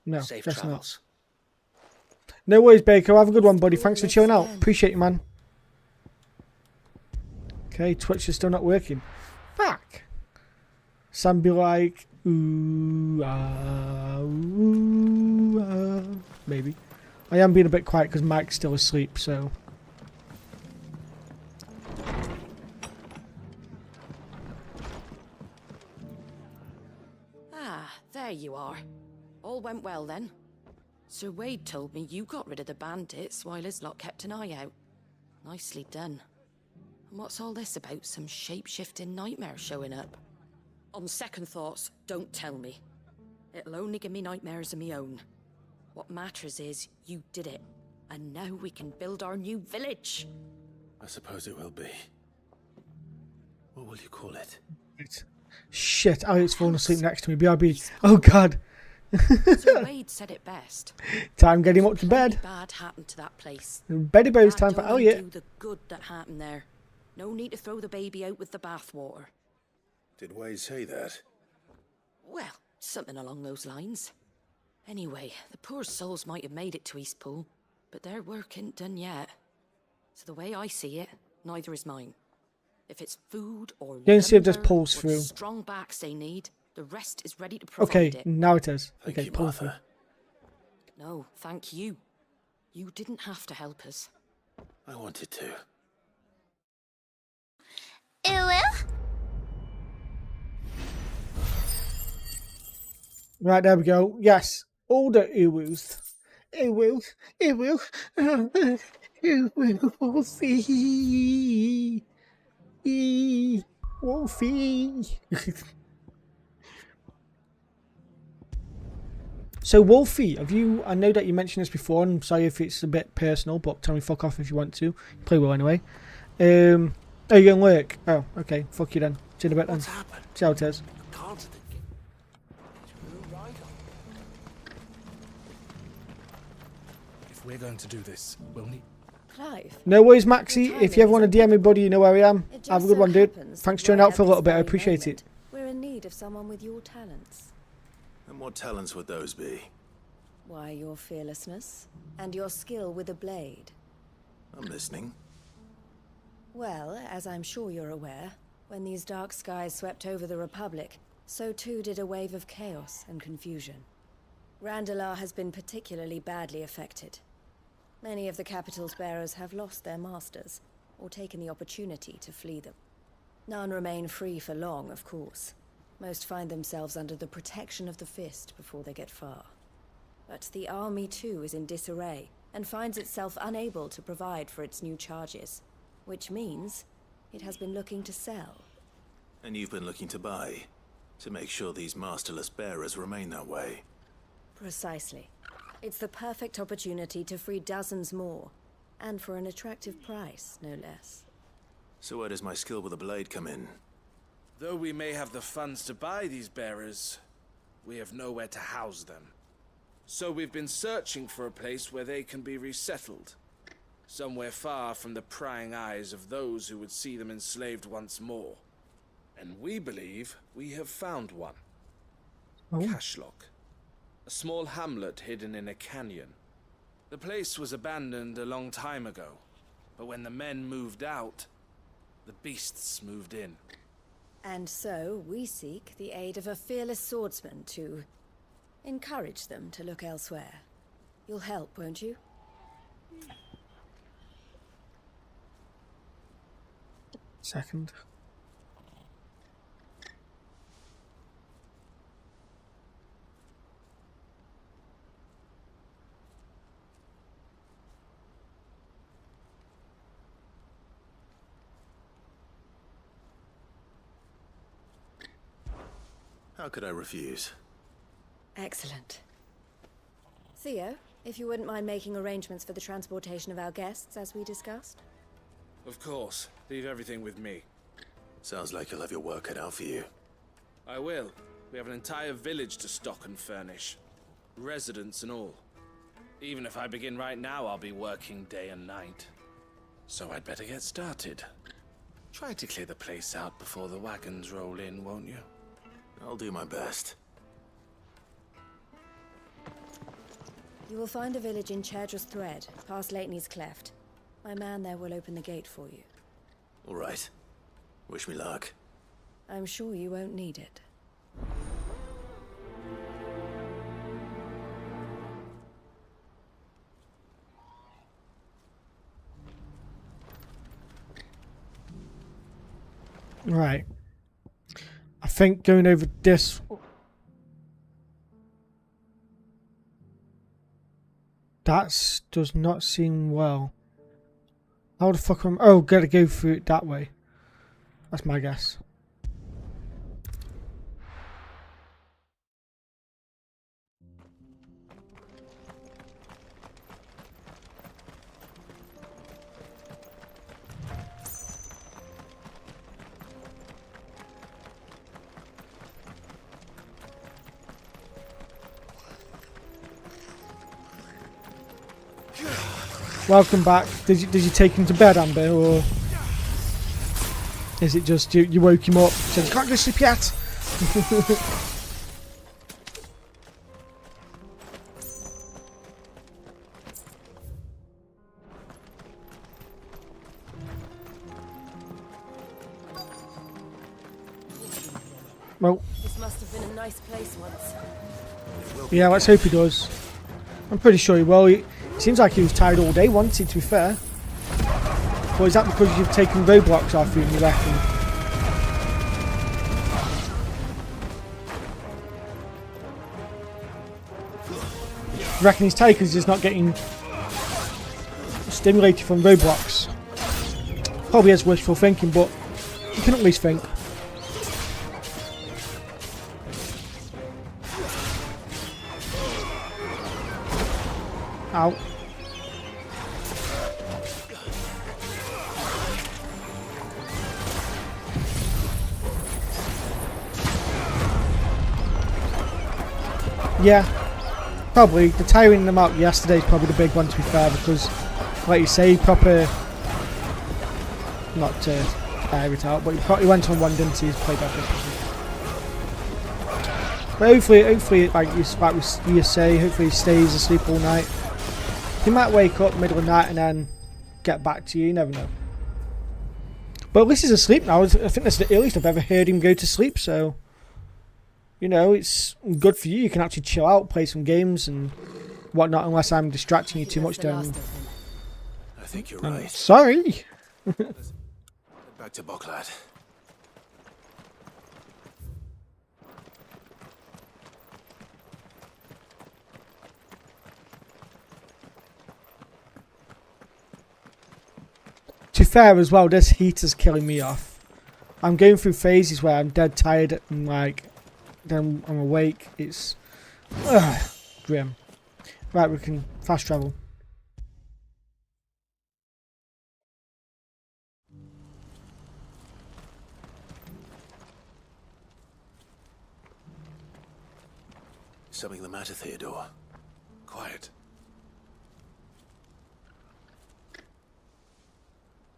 No, Safe that's travels. not. No worries, Baker. Have a good one, buddy. Thanks for chilling out. Appreciate you, man. Okay, Twitch is still not working. Fuck. Sam be like, ooh, maybe. I am being a bit quiet because Mike's still asleep, so. Ah, there you are. All went well then. Sir Wade told me you got rid of the bandits while his lot kept an eye out. Nicely done. And what's all this about some shape-shifting nightmare showing up? On second thoughts, don't tell me. It'll only give me nightmares of me own. What matters is you did it. And now we can build our new village. I suppose it will be. What will you call it? Shit, Elliot's falling asleep next to me. BRB. Oh, God. Sir Wade said it best. Time getting him up to bed. Bad happened to that place. Beddy bows time for That don't undo Elliot. the good that happened there. No need to throw the baby out with the bathwater. Did Wade say that? Well, something along those lines. Anyway, the poor souls might have made it to Eastpool, but their work ain't done yet. So the way I see it, neither is mine. If it's food or Let's see if this lumber pulls or through. strong backs they need, the rest is ready to provide Okay, it. now it is. Thank Okay, you, pull Martha. through. No, thank you. You didn't have to help us. I wanted to. Right, there we go. Yes, all the Uwus. Uwus. Wolfie. Wolfie. So, Wolfie, have you... I know that you mentioned this before, and I'm sorry if it's a bit personal, but tell me fuck off if you want to. You play well anyway. Are you going to work? Oh, okay. Fuck you then. See you in a bit then. What's happened? See how it is. Can't think. If we're going to do this, we'll need... Clive. No worries, Maxi. If you ever want to DM anybody, you know where I am. Have a good one, dude. Thanks for joining out for a little bit. I appreciate it. We're in need of someone with your talents. And what talents would those be? Why, your fearlessness and your skill with a blade. I'm listening. Well, as I'm sure you're aware, when these dark skies swept over the Republic, so too did a wave of chaos and confusion. Randalar has been particularly badly affected. Many of the capital's bearers have lost their masters, or taken the opportunity to flee them. None remain free for long, of course. Most find themselves under the protection of the Fist before they get far. But the army too is in disarray, and finds itself unable to provide for its new charges. Which means it has been looking to sell. And you've been looking to buy, to make sure these masterless bearers remain that way. Precisely. It's the perfect opportunity to free dozens more, and for an attractive price, no less. So where does my skill with a blade come in? Though we may have the funds to buy these bearers, we have nowhere to house them. So we've been searching for a place where they can be resettled. Somewhere far from the prying eyes of those who would see them enslaved once more. And we believe we have found one. Cashlock. A small hamlet hidden in a canyon. The place was abandoned a long time ago, but when the men moved out, the beasts moved in. And so, we seek the aid of a fearless swordsman to encourage them to look elsewhere. You'll help, won't you? Second. How could I refuse? Excellent. Theo, If you wouldn't mind making arrangements for the transportation of our guests, as we discussed. Of course. Leave everything with me. Sounds like you'll have your work cut out for you. I will. We have an entire village to stock and furnish. Residents and all. Even if I begin right now, I'll be working day and night. So I'd better get started. Try to clear the place out before the wagons roll in, won't you? I'll do my best. You will find a village in Chairdra's Thread, past Lateney's Cleft. My man there will open the gate for you. All right. Wish me luck. I'm sure you won't need it. Right. I think going over this... That does not seem well. How the fuck am... Oh, gotta go through it that way. That's my guess. Welcome back. Did you take him to bed, Amber, or is it just you woke him up? Said, "Can't go sleep yet." Well, this must have been a nice place once. Yeah, let's hope he does. I'm pretty sure he will. He seems like he was tired all day, wasn't he, to be fair? Or is that because you've taken roadblocks off you and you reckon? You reckon he's tired because he's just not getting stimulated from roadblocks? Probably has wishful thinking, but you can at least think. Ow. Yeah, probably. The tiring them out yesterday is probably the big one, to be fair, because, like you say, proper... Not to air it out, but he went on one, didn't he? He's played that differently. But hopefully, like you say, hopefully he stays asleep all night. He might wake up middle of the night and then get back to you. You never know. But at least he's asleep now. I think that's the earliest I've ever heard him go to sleep. So, you know, it's good for you. You can actually chill out, play some games and whatnot, unless I'm distracting you too much. Then I think you're right. Sorry. Back to Boklad. To be fair as well, this heat is killing me off. I'm going through phases where I'm dead tired and like then I'm awake. It's grim. Right, we can fast travel. Something the matter, Theodore? Quiet.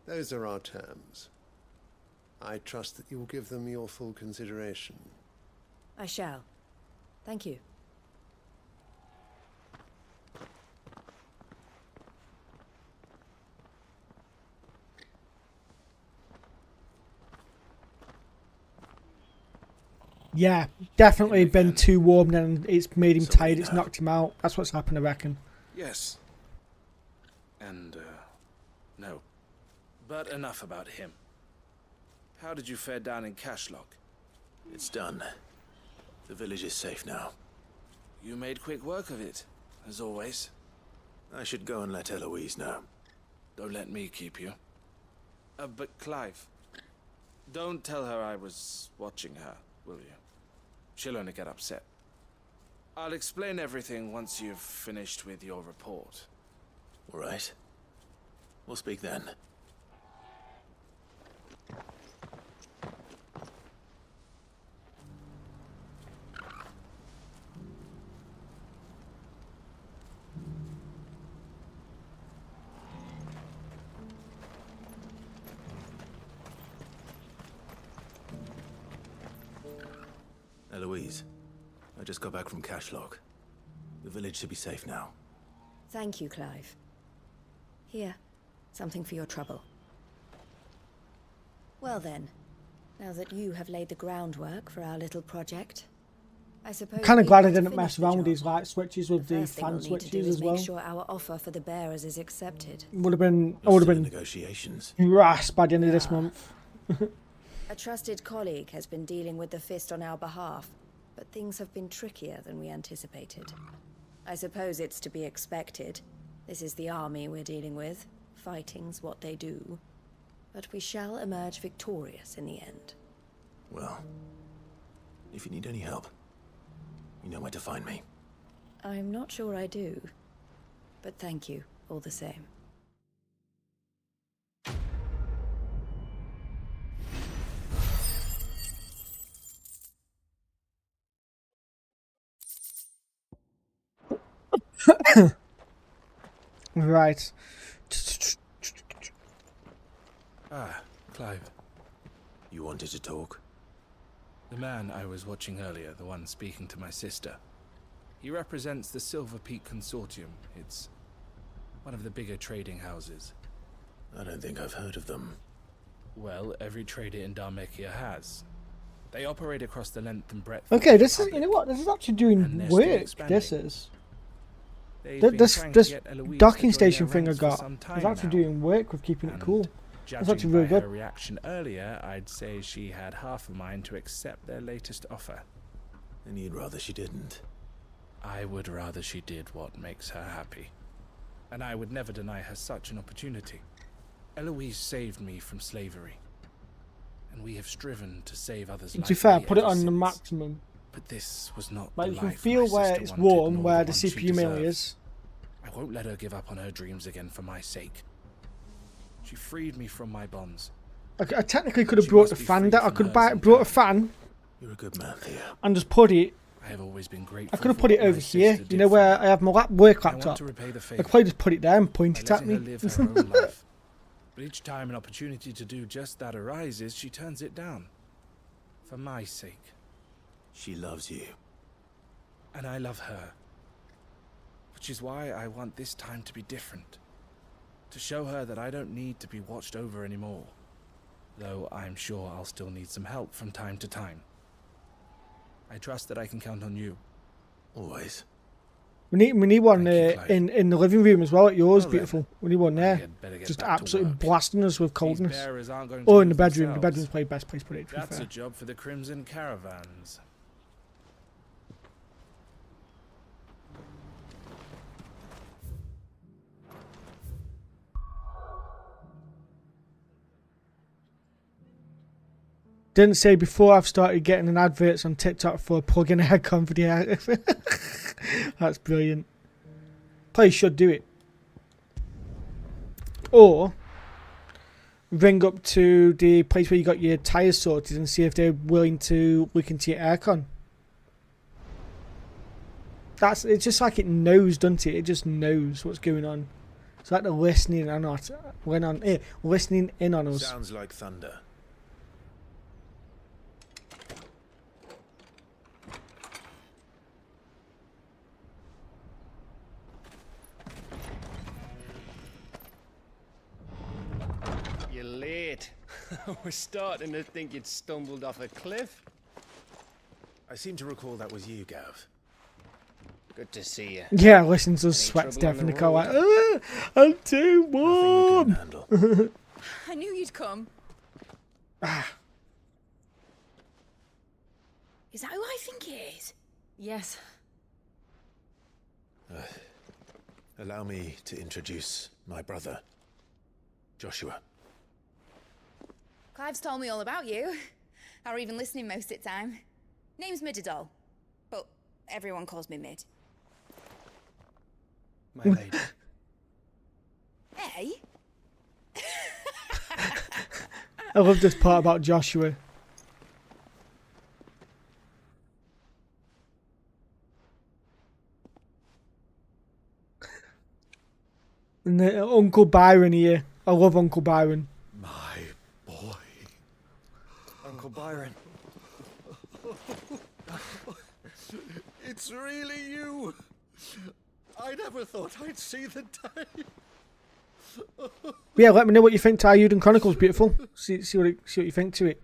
Those are our terms. I trust that you will give them your full consideration. I shall. Thank you. Yeah, definitely been too warm and it's made him tired. It's knocked him out. That's what's happened, I reckon. Yes. And, no. But enough about him. How did you fare down in Cashlock? It's done. The village is safe now. You made quick work of it, as always. I should go and let Eloise know. Don't let me keep you. But Clive, don't tell her I was watching her, will you? She'll only get upset. I'll explain everything once you've finished with your report. All right. We'll speak then. Eloise, I just got back from Cashlock. The village should be safe now. Thank you, Clive. Here, something for your trouble. Well then, now that you have laid the groundwork for our little project, I suppose Kind of we glad I need to didn't finish mess the around job. with these light switches with the First thing fan we'll need to do switches is as well. make sure our offer for the bearers is accepted. Would have been, I You're would have still in been negotiations. rasp by the end of this month. A trusted colleague has been dealing with the Fist on our behalf, but things have been trickier than we anticipated. I suppose it's to be expected. This is the army we're dealing with. Fighting's what they do. But we shall emerge victorious in the end. Well, if you need any help, you know where to find me. I'm not sure I do. But thank you, all the same. Right. Ah, Clive. You wanted to talk? The man I was watching earlier, the one speaking to my sister. He represents the Silver Peak Consortium. It's one of the bigger trading houses. I don't think I've heard of them. Well, every trader in Dharmekia has. They operate across the length and breadth. Okay, this is, you know what, this is actually doing work, this is. This docking station thing I got is actually doing work with keeping it cool. That's actually really good. Her reaction earlier, I'd say she had half a mind to accept their latest offer. And you'd rather she didn't? I would rather she did what makes her happy. And I would never deny her such an opportunity. Eloise saved me from slavery. And we have striven to save others. To be fair, put it on the maximum. But this was not like the you can life feel my where sister it's wanted, warm, nor where the the one she CPU mainly deserved. is. I won't let her give up on her dreams again for my sake. She freed me from my bonds. I technically could have brought the fan down. I could have brought a fan. You're a good man, Thea. And just put it. I have always been grateful. I could have put it over here. You know where I have my work laptop. I could probably just put it there and point it at me. Live her own life. But each time an opportunity to do just that arises, she turns it down. For my sake. She loves you. And I love her. Which is why I want this time to be different. To show her that I don't need to be watched over anymore. Though I'm sure I'll still need some help from time to time. I trust that I can count on you. Always. We need one in the living room as well at yours, beautiful. We need one there. Just absolutely blasting us with coldness. Or in the bedroom. The bedroom's probably the best place to put it, to be That's fair. a job for the Crimson Caravans. Didn't say before I've started getting an adverts on TikTok for plug-in aircon video. That's brilliant. Probably should do it. Or ring up to the place where you got your tyres sorted and see if they're willing to look into your aircon. It's just like it knows, doesn't it? It just knows what's going on. It's like they're listening in on us. Sounds like thunder. You're late. We're starting to think you'd stumbled off a cliff. I seem to recall that was you, Gav. Good to see you. Yeah, listen to us sweat to death in the car like, I'm too warm. I knew you'd come. Is that who I think it is? Yes. Allow me to introduce my brother, Joshua. Clive's told me all about you. Or even listening most of the time. Name's Mididol. But everyone calls me Mid. My lady. Hey? I love this part about Joshua. And Uncle Byron here. I love Uncle Byron. My boy. Uncle Byron. It's really you. I never thought I'd see the day. Yeah, let me know what you think to Ayuden Chronicles, beautiful. See what you think to it.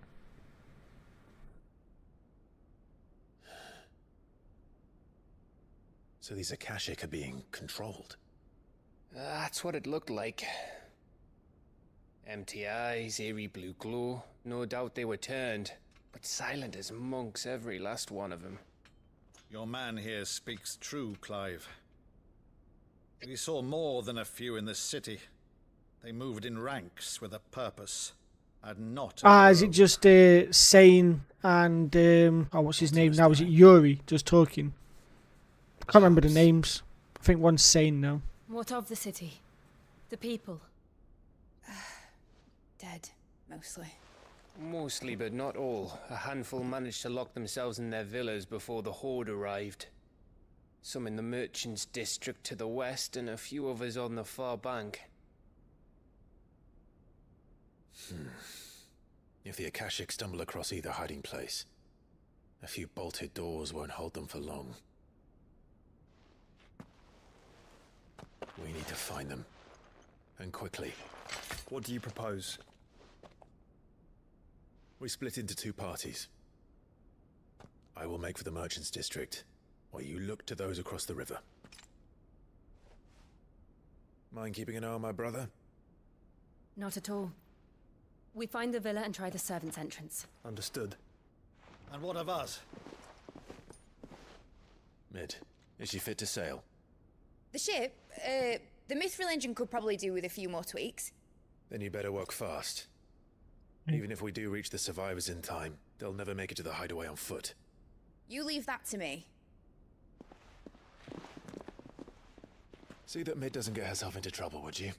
So these Akashic are being controlled. That's what it looked like. Empty eyes, eerie blue glow. No doubt they were turned, but silent as monks, every last one of them. Your man here speaks true, Clive. We saw more than a few in the city. They moved in ranks with a purpose, and not. Is it just Sane and what's his name now? Is it Yuri just talking? I can't remember the names. I think one's Sane now. What of the city? The people? Dead, mostly. Mostly, but not all. A handful managed to lock themselves in their villas before the Horde arrived. Some in the Merchants' District to the west, and a few others on the far bank. If the Akashic stumble across either hiding place, a few bolted doors won't hold them for long. We need to find them. And quickly. What do you propose? We split into two parties. I will make for the Merchants' District, while you look to those across the river. Mind keeping an eye on my brother? Not at all. We find the villa and try the servants' entrance. Understood. And what of us? Mid, is she fit to sail? The ship, the Mithril engine could probably do with a few more tweaks. Then you better work fast. Even if we do reach the survivors in time, they'll never make it to the hideaway on foot. You leave that to me. See that Mid doesn't get herself into trouble, would you?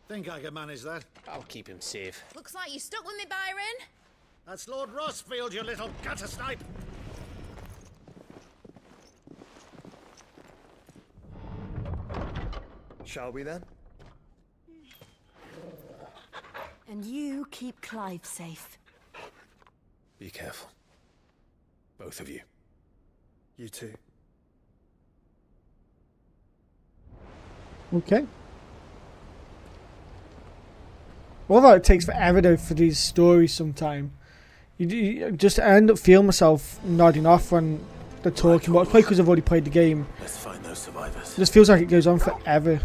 Think I can manage that? I'll keep him safe. Looks like you stuck with me, Byron. That's Lord Rossfield, you little gutter snipe! Shall we then? And you keep Clive safe. Be careful. Both of you. You too. Okay. Although it takes forever though for these stories sometime. You just I end up feeling myself nodding off when they're talking, but it's probably because I've already played the game. Let's find those survivors. It just feels like it goes on forever.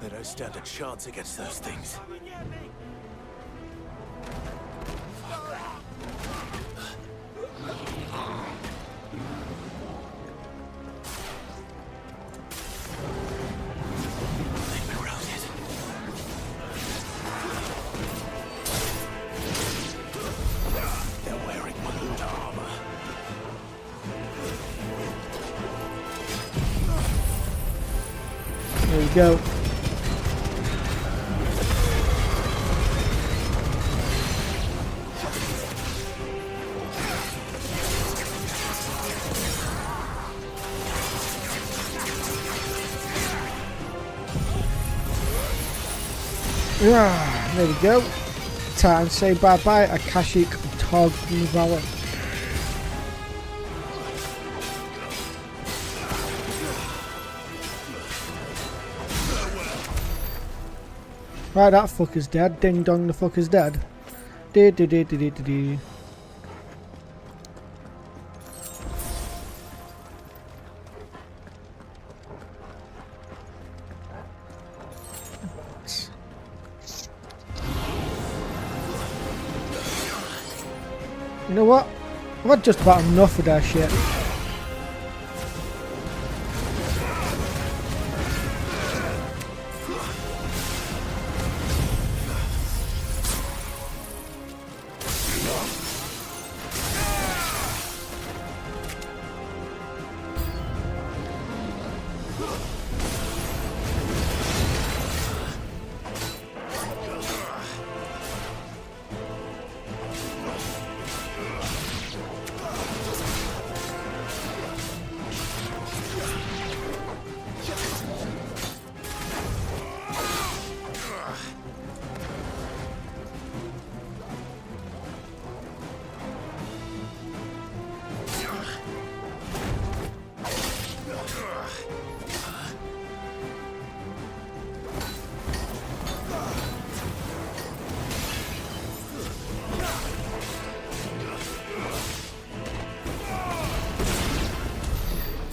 They don't stand a chance against those things. There we go. There we go. Time to say bye bye, Akashic Tog Valor. Right, that fucker's dead. Ding dong, the fucker's dead. Do do do do do do do. You know what? I've had just about enough of that shit.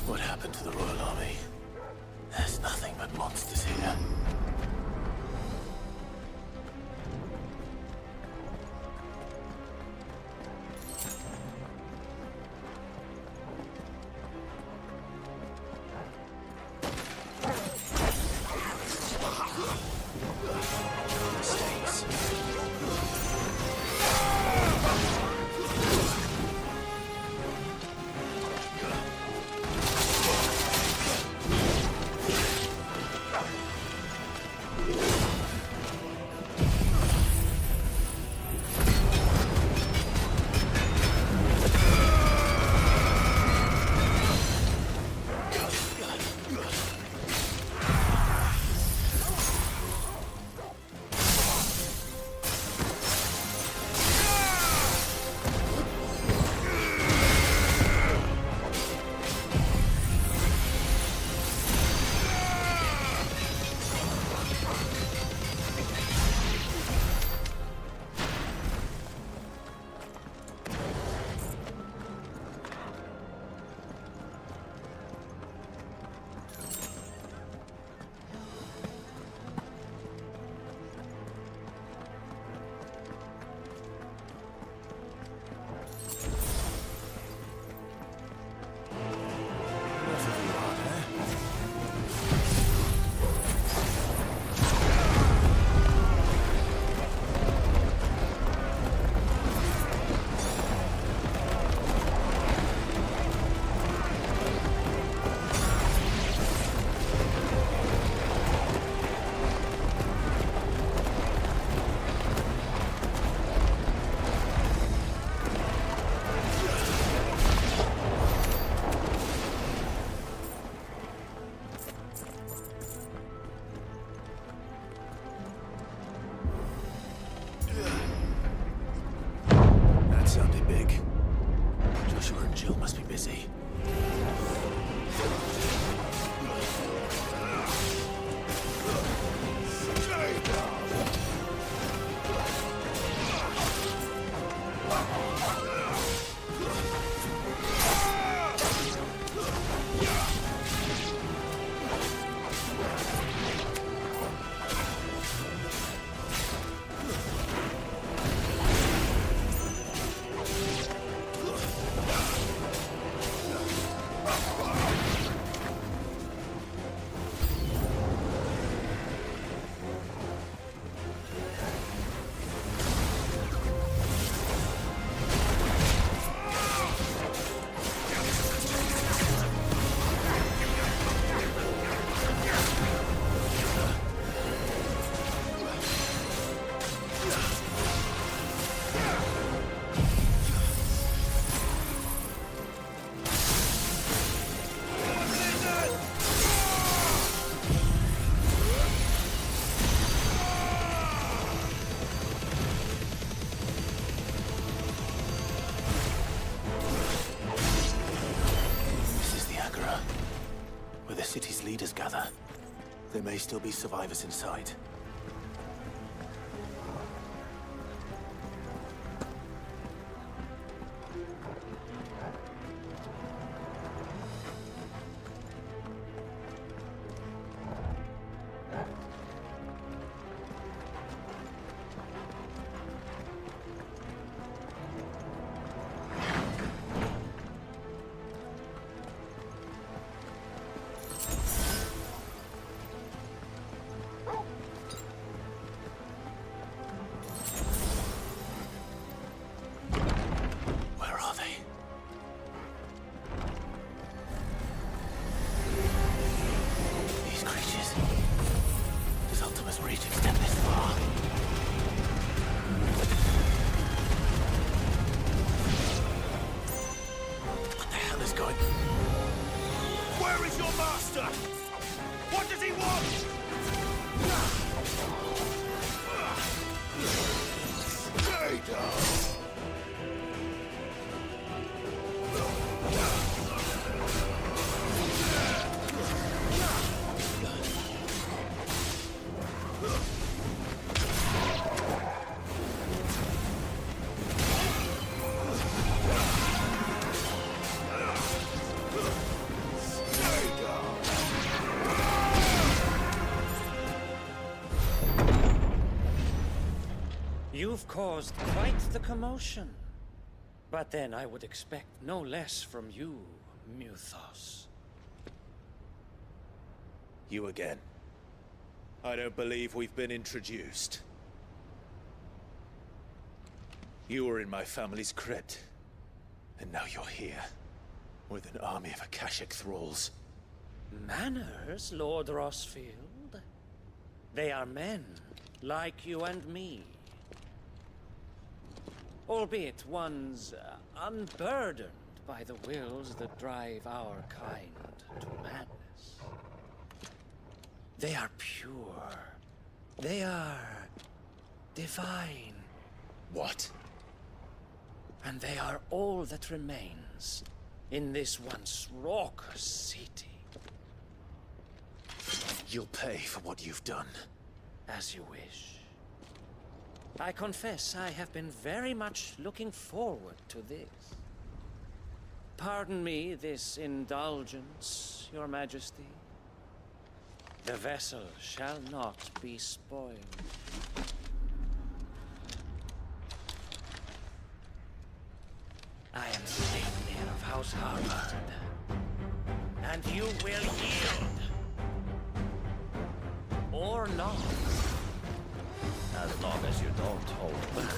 What happened to the Royal Army? There's nothing but monsters here. city's leaders gather. There may still be survivors inside. Ultima's reach extend this far. What the hell is going on? Where is your master? What does he want? Stay down. You've caused quite the commotion. But then I would expect no less from you, Muthos. You again. I don't believe we've been introduced. You were in my family's crypt. And now you're here. With an army of Akashic thralls. Manners, Lord Rosfield? They are men, like you and me. Albeit ones unburdened by the wills that drive our kind to madness. They are pure. They are divine. What? And they are all that remains in this once raucous city. You'll pay for what you've done. As you wish. I confess I have been very much looking forward to this. Pardon me this indulgence, Your Majesty. The vessel shall not be spoiled. I am Sleipnir of House Harvard, and you will yield. Or not. As long as you don't hold back.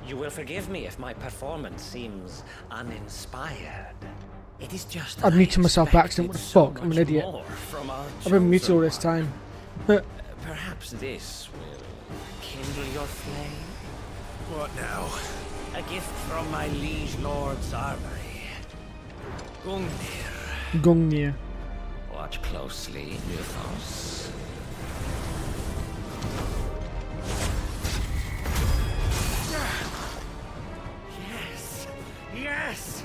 You will forgive me if my performance seems uninspired. It is just I've muted myself by accident. What the fuck? I'm an idiot. I've been muted all this time. Perhaps this will kindle your flame? What now? A gift from my liege lord's armory. Gungnir. Gungnir. Watch closely, Muthos. Yes! Yes!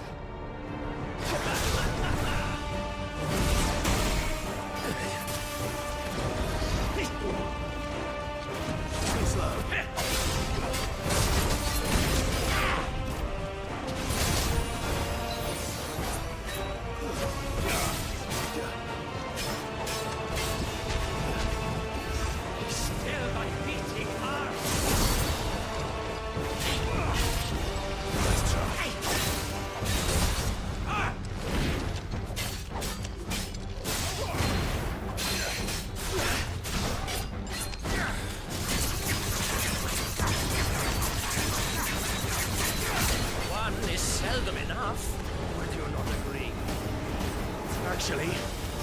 Actually,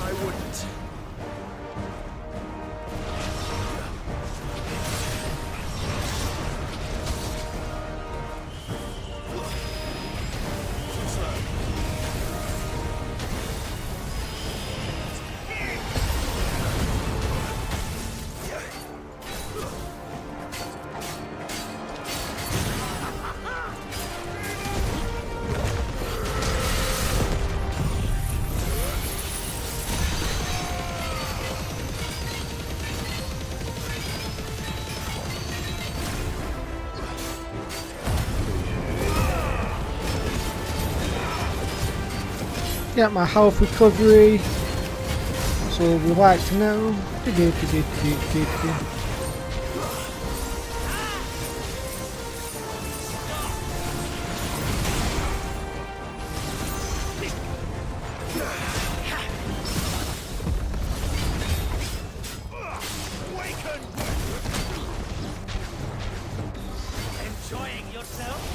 I wouldn't. Get my health recovery. That's all we like to know. Enjoying yourself?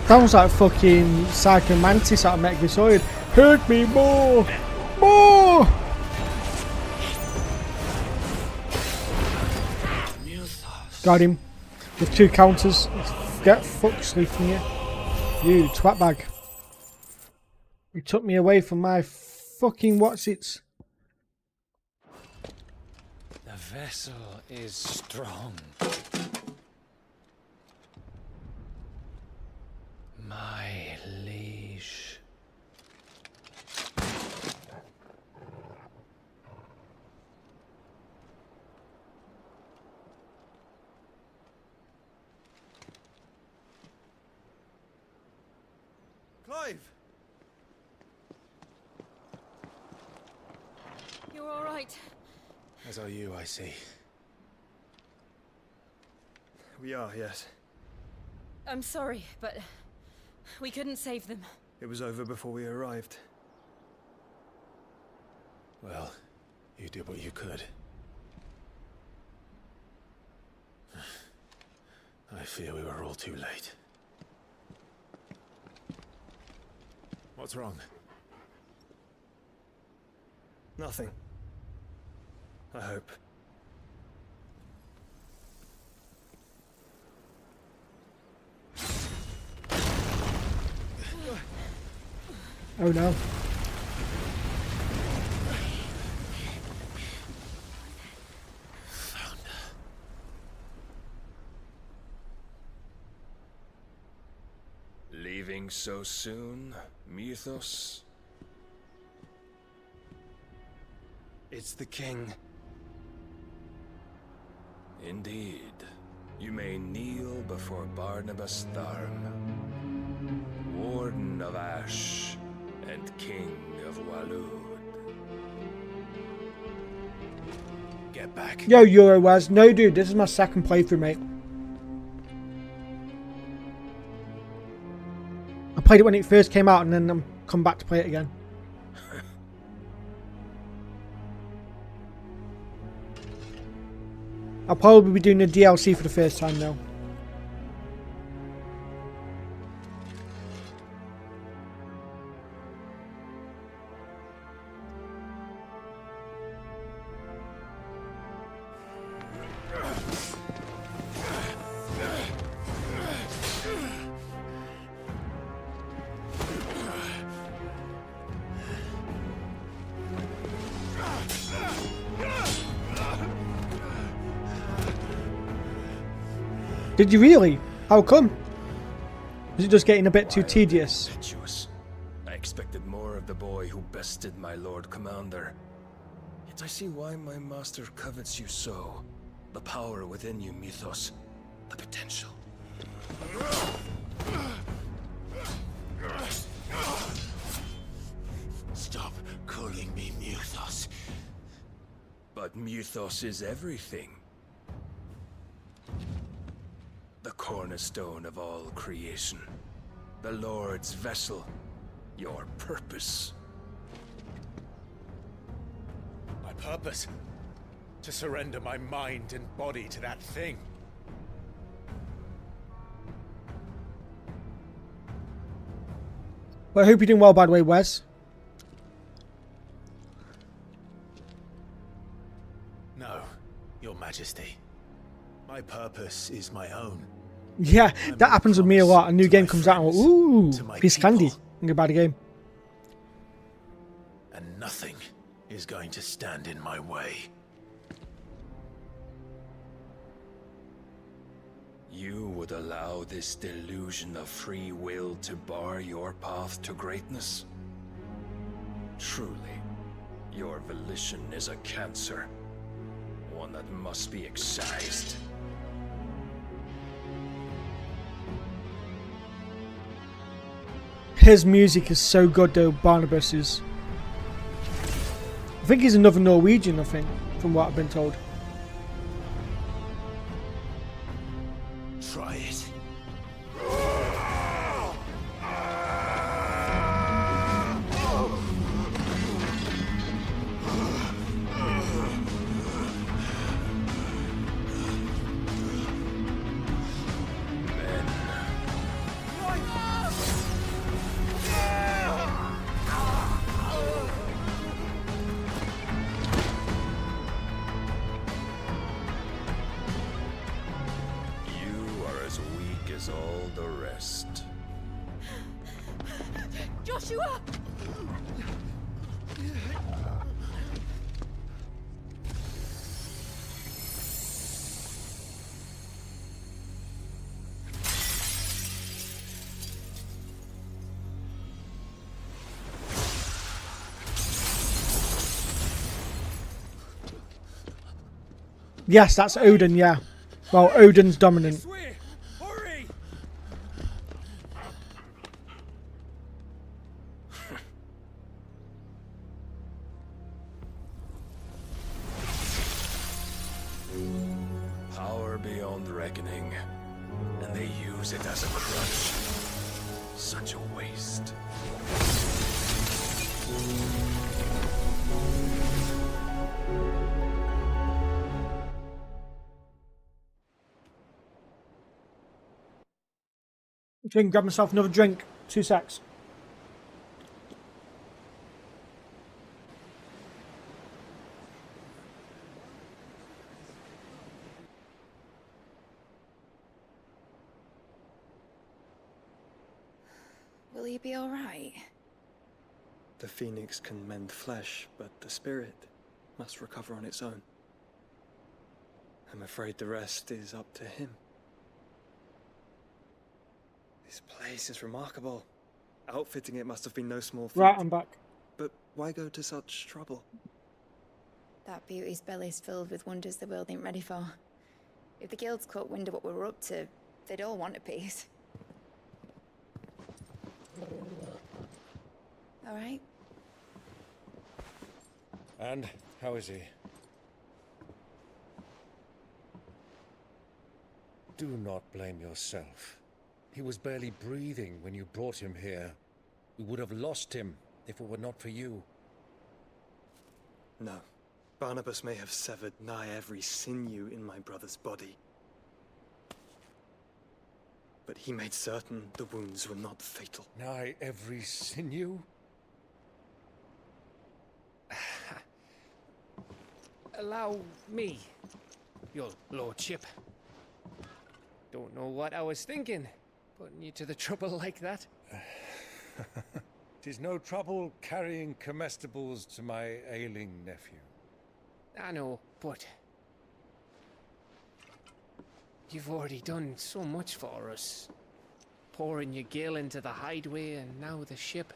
Sounds like fucking Psycho Mantis out of Metal Gear Solid. Hurt me more! More! Got him. With 2 counters. Get fucked sleep from you. You twat bag. You took me away from my fucking what's-its. The vessel is strong. My liege. Clive! You're all right. As are you, I see. We are, yes. I'm sorry, but we couldn't save them. It was over before we arrived. Well, you did what you could. I fear we were all too late. What's wrong? Nothing. I hope. Oh no. Leaving so soon, Mythos? It's the king. Indeed. You may kneel before Barnabas Tharm, Warden of Ash and King of Waloed. Get back. Yo, Eurowaz. No, dude, this is my second playthrough, mate. I played it when it first came out and then I'm come back to play it again. I'll probably be doing the DLC for the first time though. Did you really? How come? Was it just getting a bit too tedious? Impetuous. I expected more of the boy who bested my Lord Commander. Yet I see why my master covets you so. The power within you, Mythos. The potential. Stop calling me Mythos. But Mythos is everything. The cornerstone of all creation. The Lord's vessel. Your purpose. My purpose? To surrender my mind and body to that thing. Well, I hope you're doing well, by the way, Wes. No, Your Majesty. My purpose is my own. Yeah, that happens with me a lot. A new game comes out and I go, ooh, piece of candy. Think about the game. And nothing is going to stand in my way. You would allow this delusion of free will to bar your path to greatness? Truly, your volition is a cancer, one that must be excised. His music is so good though, Barnabas's. I think he's another Norwegian, I think, from what I've been told. Try it. All the rest. Joshua! Yes, that's Odin, yeah. Well, Odin's dominant. Power beyond reckoning, and they use it as a crutch. Such a waste. Drink, grab myself another drink. 2 secs. Will you be all right? The phoenix can mend flesh, but the spirit must recover on its own. I'm afraid the rest is up to him. This place is remarkable. Outfitting it must have been no small feat. Right, I'm back. But why go to such trouble? That beauty's belly's filled with wonders the world ain't ready for. If the guilds caught wind of what we were up to, they'd all want a piece. All right? And how is he? Do not blame yourself. He was barely breathing when you brought him here. We would have lost him if it were not for you. No. Barnabas may have severed nigh every sinew in my brother's body. But he made certain the wounds were not fatal. Nigh every sinew? Allow me, your lordship. Don't know what I was thinking, putting you to the trouble like that. 'Tis no trouble carrying comestibles to my ailing nephew. I know, but you've already done so much for us. Pouring your gil into the hideaway and now the ship.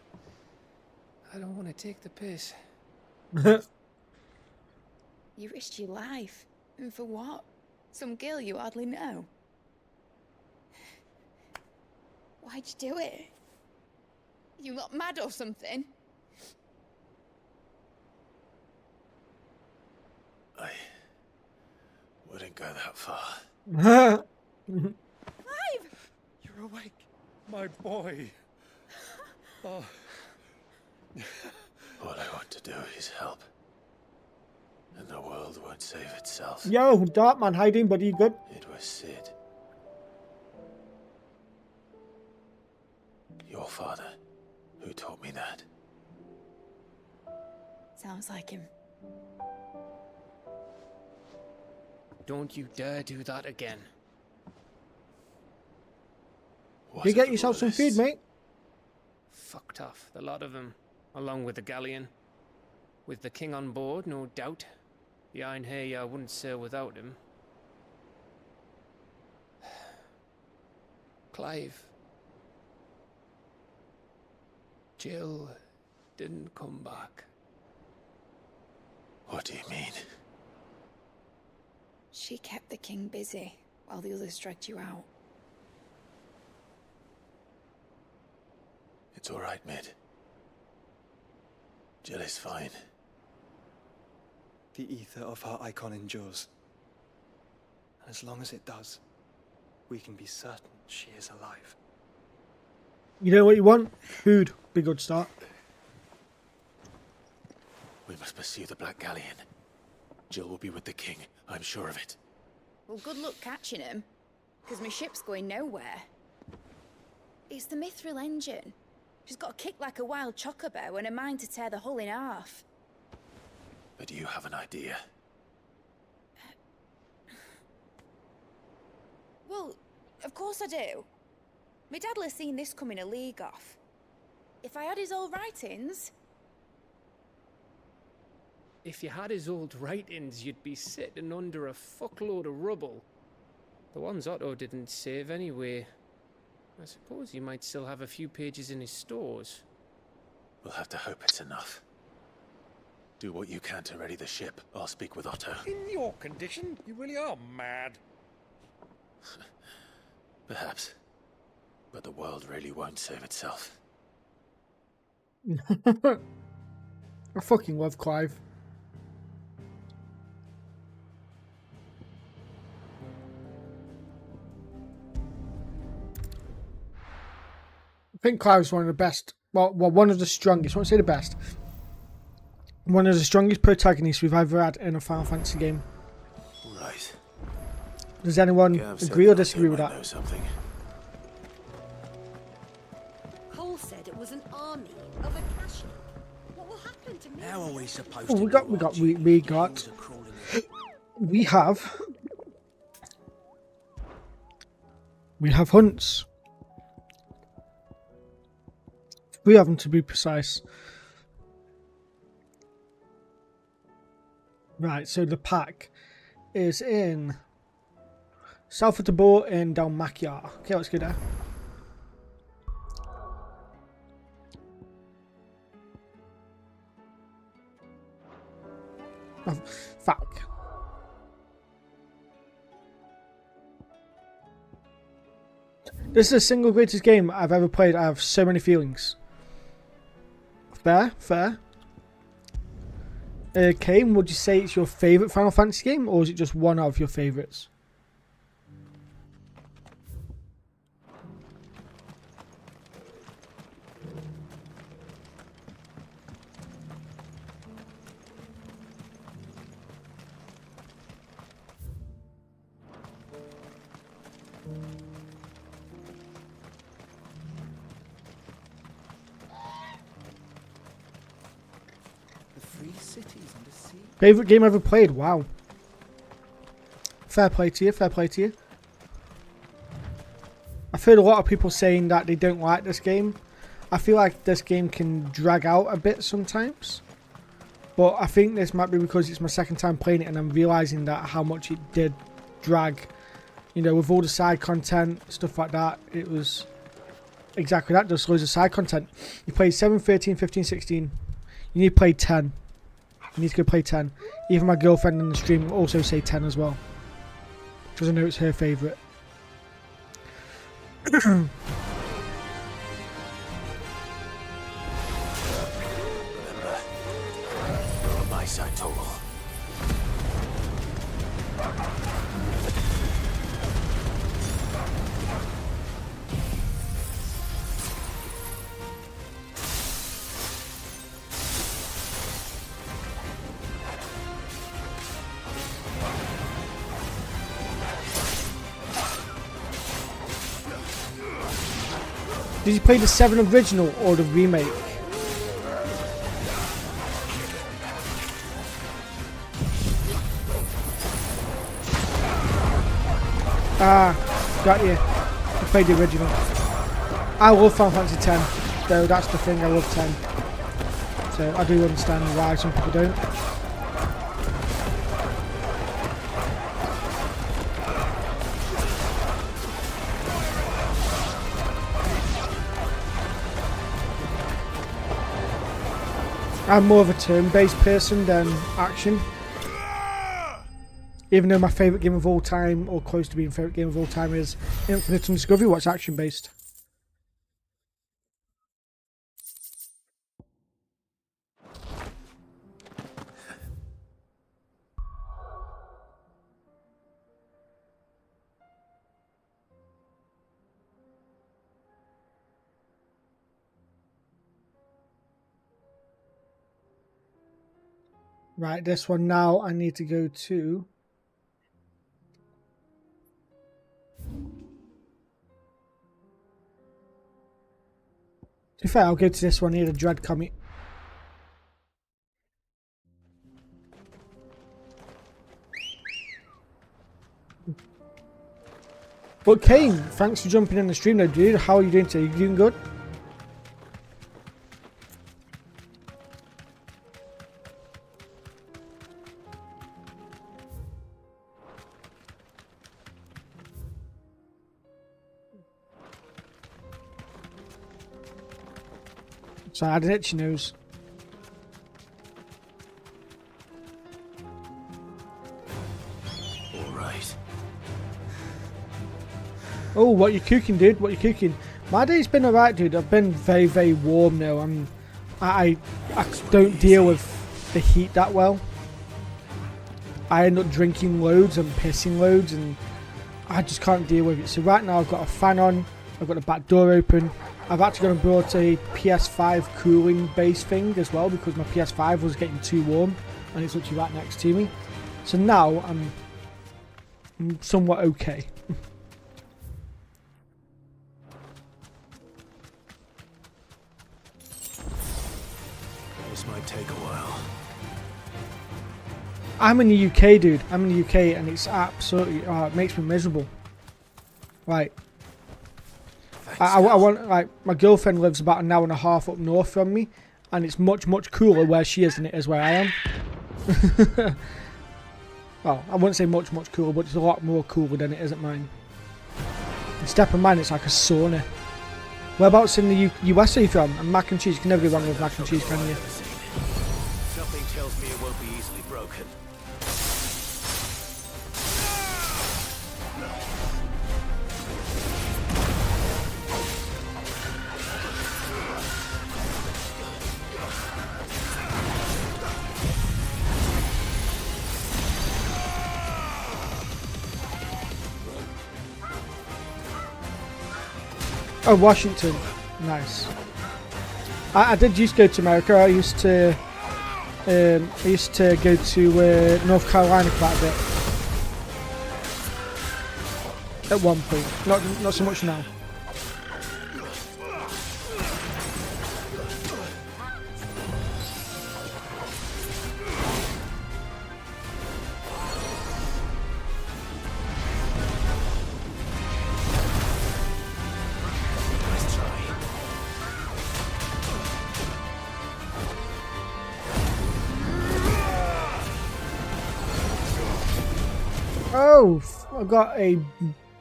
I don't want to take the piss. You risked your life. And for what? Some girl you hardly know. Why'd you do it? You lot mad or something? I wouldn't go that far. Clive! You're awake, my boy. Oh. All I want to do is help. And the world won't save itself. Yo, Darkman, how you doing, buddy? You good? It was Sid. Your father, who taught me that. Sounds like him. Don't you dare do that again. You get yourself some food, mate. Fucked off, the lot of them, along with the galleon. With the king on board, no doubt. The Iron Hair wouldn't sail without him. Clive. Jill didn't come back. What do you mean? She kept the king busy while the others dragged you out. It's all right, Mid. Jill is fine. The ether of her icon endures. And as long as it does, we can be certain she is alive. You know what you want? Food. Be a good start. We must pursue the Black Galleon. Jill will be with the king, I'm sure of it. Well, good luck catching him, because my ship's going nowhere. It's the Mithril engine. She's got a kick like a wild chocobo and a mind to tear the hull in half. But do you have an idea? Well, of course I do. My dad'll have seen this coming a league off. If I had his old writings... If you had his old writings, you'd be sitting under a fuckload of rubble. The ones Otto didn't save anyway. I suppose he might still have a few pages in his stores. We'll have to hope it's enough. Do what you can to ready the ship. I'll speak with Otto. In your condition, you really are mad. Perhaps. But the world really won't save itself. I fucking love Clive. I think Clive's one of the best, well, one of the strongest, I won't say the best, one of the strongest protagonists we've ever had in a Final Fantasy game. Right. Does anyone agree or disagree with that? Know something. Cole said it was an army of Akashic. What will happen to me? How are we supposed Oh, to we have hunts. 3 of them to be precise. Right, so the pack is in south of the boat in Dalmacia. Okay, let's go there. Oh, fuck. This is the single greatest game I've ever played. I have so many feelings. Fair. Kane, would you say it's your favourite Final Fantasy game, or is it just one of your favourites? Favourite game ever played? Wow. Fair play to you, I've heard a lot of people saying that they don't like this game. I feel like this game can drag out a bit sometimes. But I think this might be because it's my second time playing it and I'm realising that how much it did drag. You know, with all the side content, stuff like that, it was exactly that, just loads of side content. You played 7, 13, 15, 16. You need to play 10. You need to go play 10. Even my girlfriend in the stream will also say 10 as well. Because I know it's her favourite. Remember, you're on my side, Total. Did you play the 7 original or the remake? Ah, got you. I played the original. I love Final Fantasy X, though that's the thing, I love 10. So I do understand why some people don't. I'm more of a turn-based person than action. Even though my favourite game of all time, or close to being favourite game of all time, is Infinite and Discovery, what's action-based. Right, this one now I need to go to... To be fair, I'll go to this one here, the Dread Comet. But Kane, thanks for jumping in the stream though, dude. How are you doing today? You doing good? So I had an itchy nose. Alright. Oh, what you cooking, dude? What you cooking? My day's been alright, dude. I've been very, very warm now. I don't deal with the heat that well. I end up drinking loads and pissing loads, and I just can't deal with it. So right now I've got a fan on. I've got the back door open. I've actually gone and brought a PS5 cooling base thing as well because my PS5 was getting too warm and it's literally right next to me. So now I'm somewhat okay. This might take a while. I'm in the UK, dude. I'm in the UK and it's absolutely, it makes me miserable. Right. I want, like, my girlfriend lives about an hour and a half up north from me, and it's much, much cooler where she is than it is where I am. Well, I wouldn't say much, much cooler, but it's a lot more cooler than it is at mine. Instead of mine, it's like a sauna. Whereabouts in the US are you from? And mac and cheese, you can never go wrong with mac and cheese, can you? Something tells me it won't be easily broken. Oh, Washington. Nice. I did used to go to America. I used to go to North Carolina quite a bit. At one point. Not so much now. Oh, I got a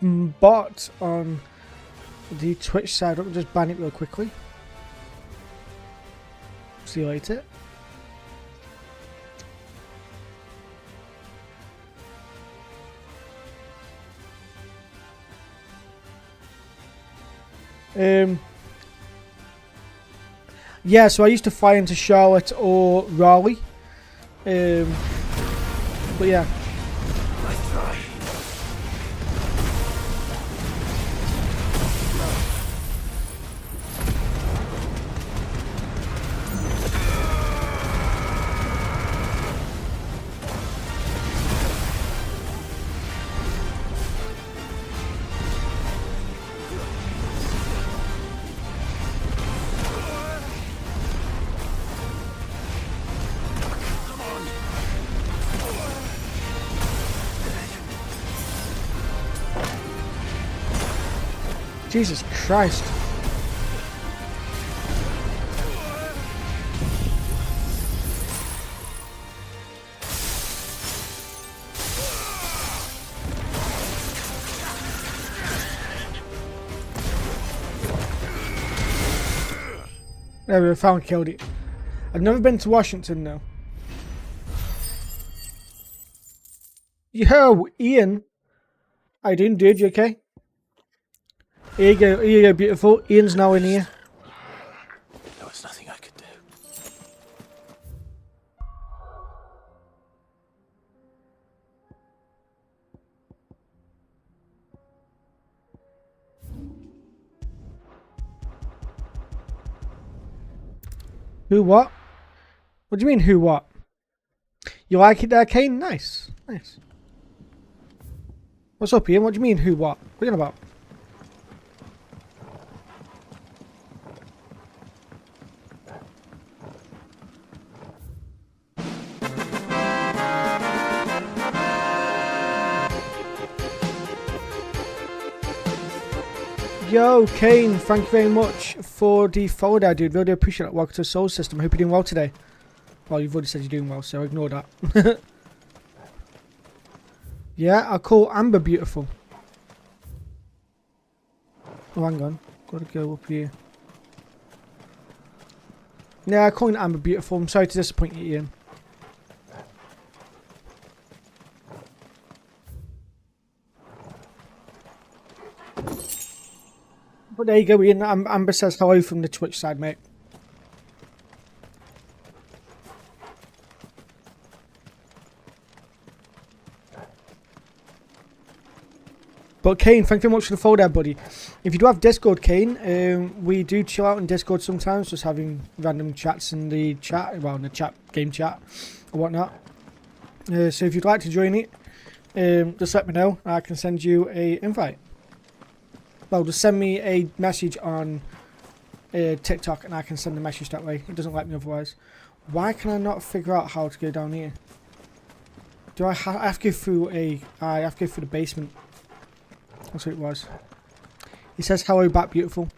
bot on the Twitch side. Let me just ban it real quickly. See you later. Yeah, so I used to fly into Charlotte or Raleigh. But yeah. Jesus Christ. There we go, found killed it. I've never been to Washington though. Yo, Ian. How you doing, dude? You okay? Here you go, beautiful. Ian's now in here. There was nothing I could do. Who what? What do you mean, who what? You like it there, Kane? Nice. Nice. What's up, Ian? What do you mean, who what? What are you on about? Yo, Kane, thank you very much for the follow there, dude. Really appreciate it. Welcome to the Soul System. I hope you're doing well today. Well, you've already said you're doing well, so ignore that. Yeah, I'll call Amber beautiful. Oh, hang on. Gotta go up here. Yeah, I'm calling Amber beautiful. I'm sorry to disappoint you, Ian. But there you go, Ian. Amber says hello from the Twitch side, mate. But Kane, thank you very much for the follow there, buddy. If you do have Discord, Kane, we do chill out in Discord sometimes, just having random chats in the chat, well, in the chat, game chat, or whatnot. So if you'd like to join it, just let me know. I can send you a invite. Well, just send me a message on TikTok, and I can send the message that way. It doesn't let me otherwise. Why can I not figure out how to go down here? Do I have to go through I have to go through the basement. That's what it was. He says hello back, beautiful.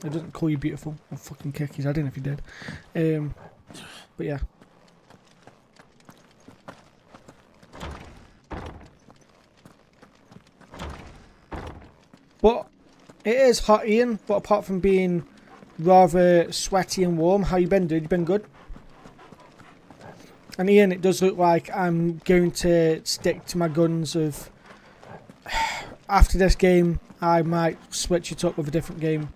It doesn't call you beautiful. I'll fucking kick his head in if he did. But yeah. But it is hot, Ian. But apart from being rather sweaty and warm, how you been, dude? You been good? And Ian, it does look like I'm going to stick to my guns of... After this game, I might switch it up with a different game.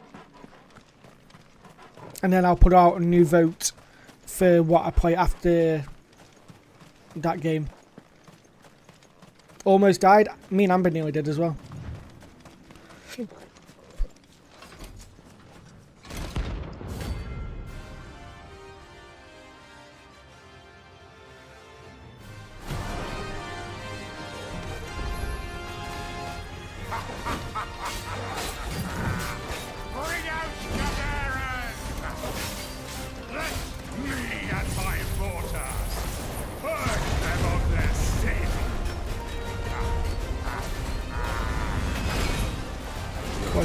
And then I'll put out a new vote for what I play after that game. Almost died. Me and Amber nearly did as well.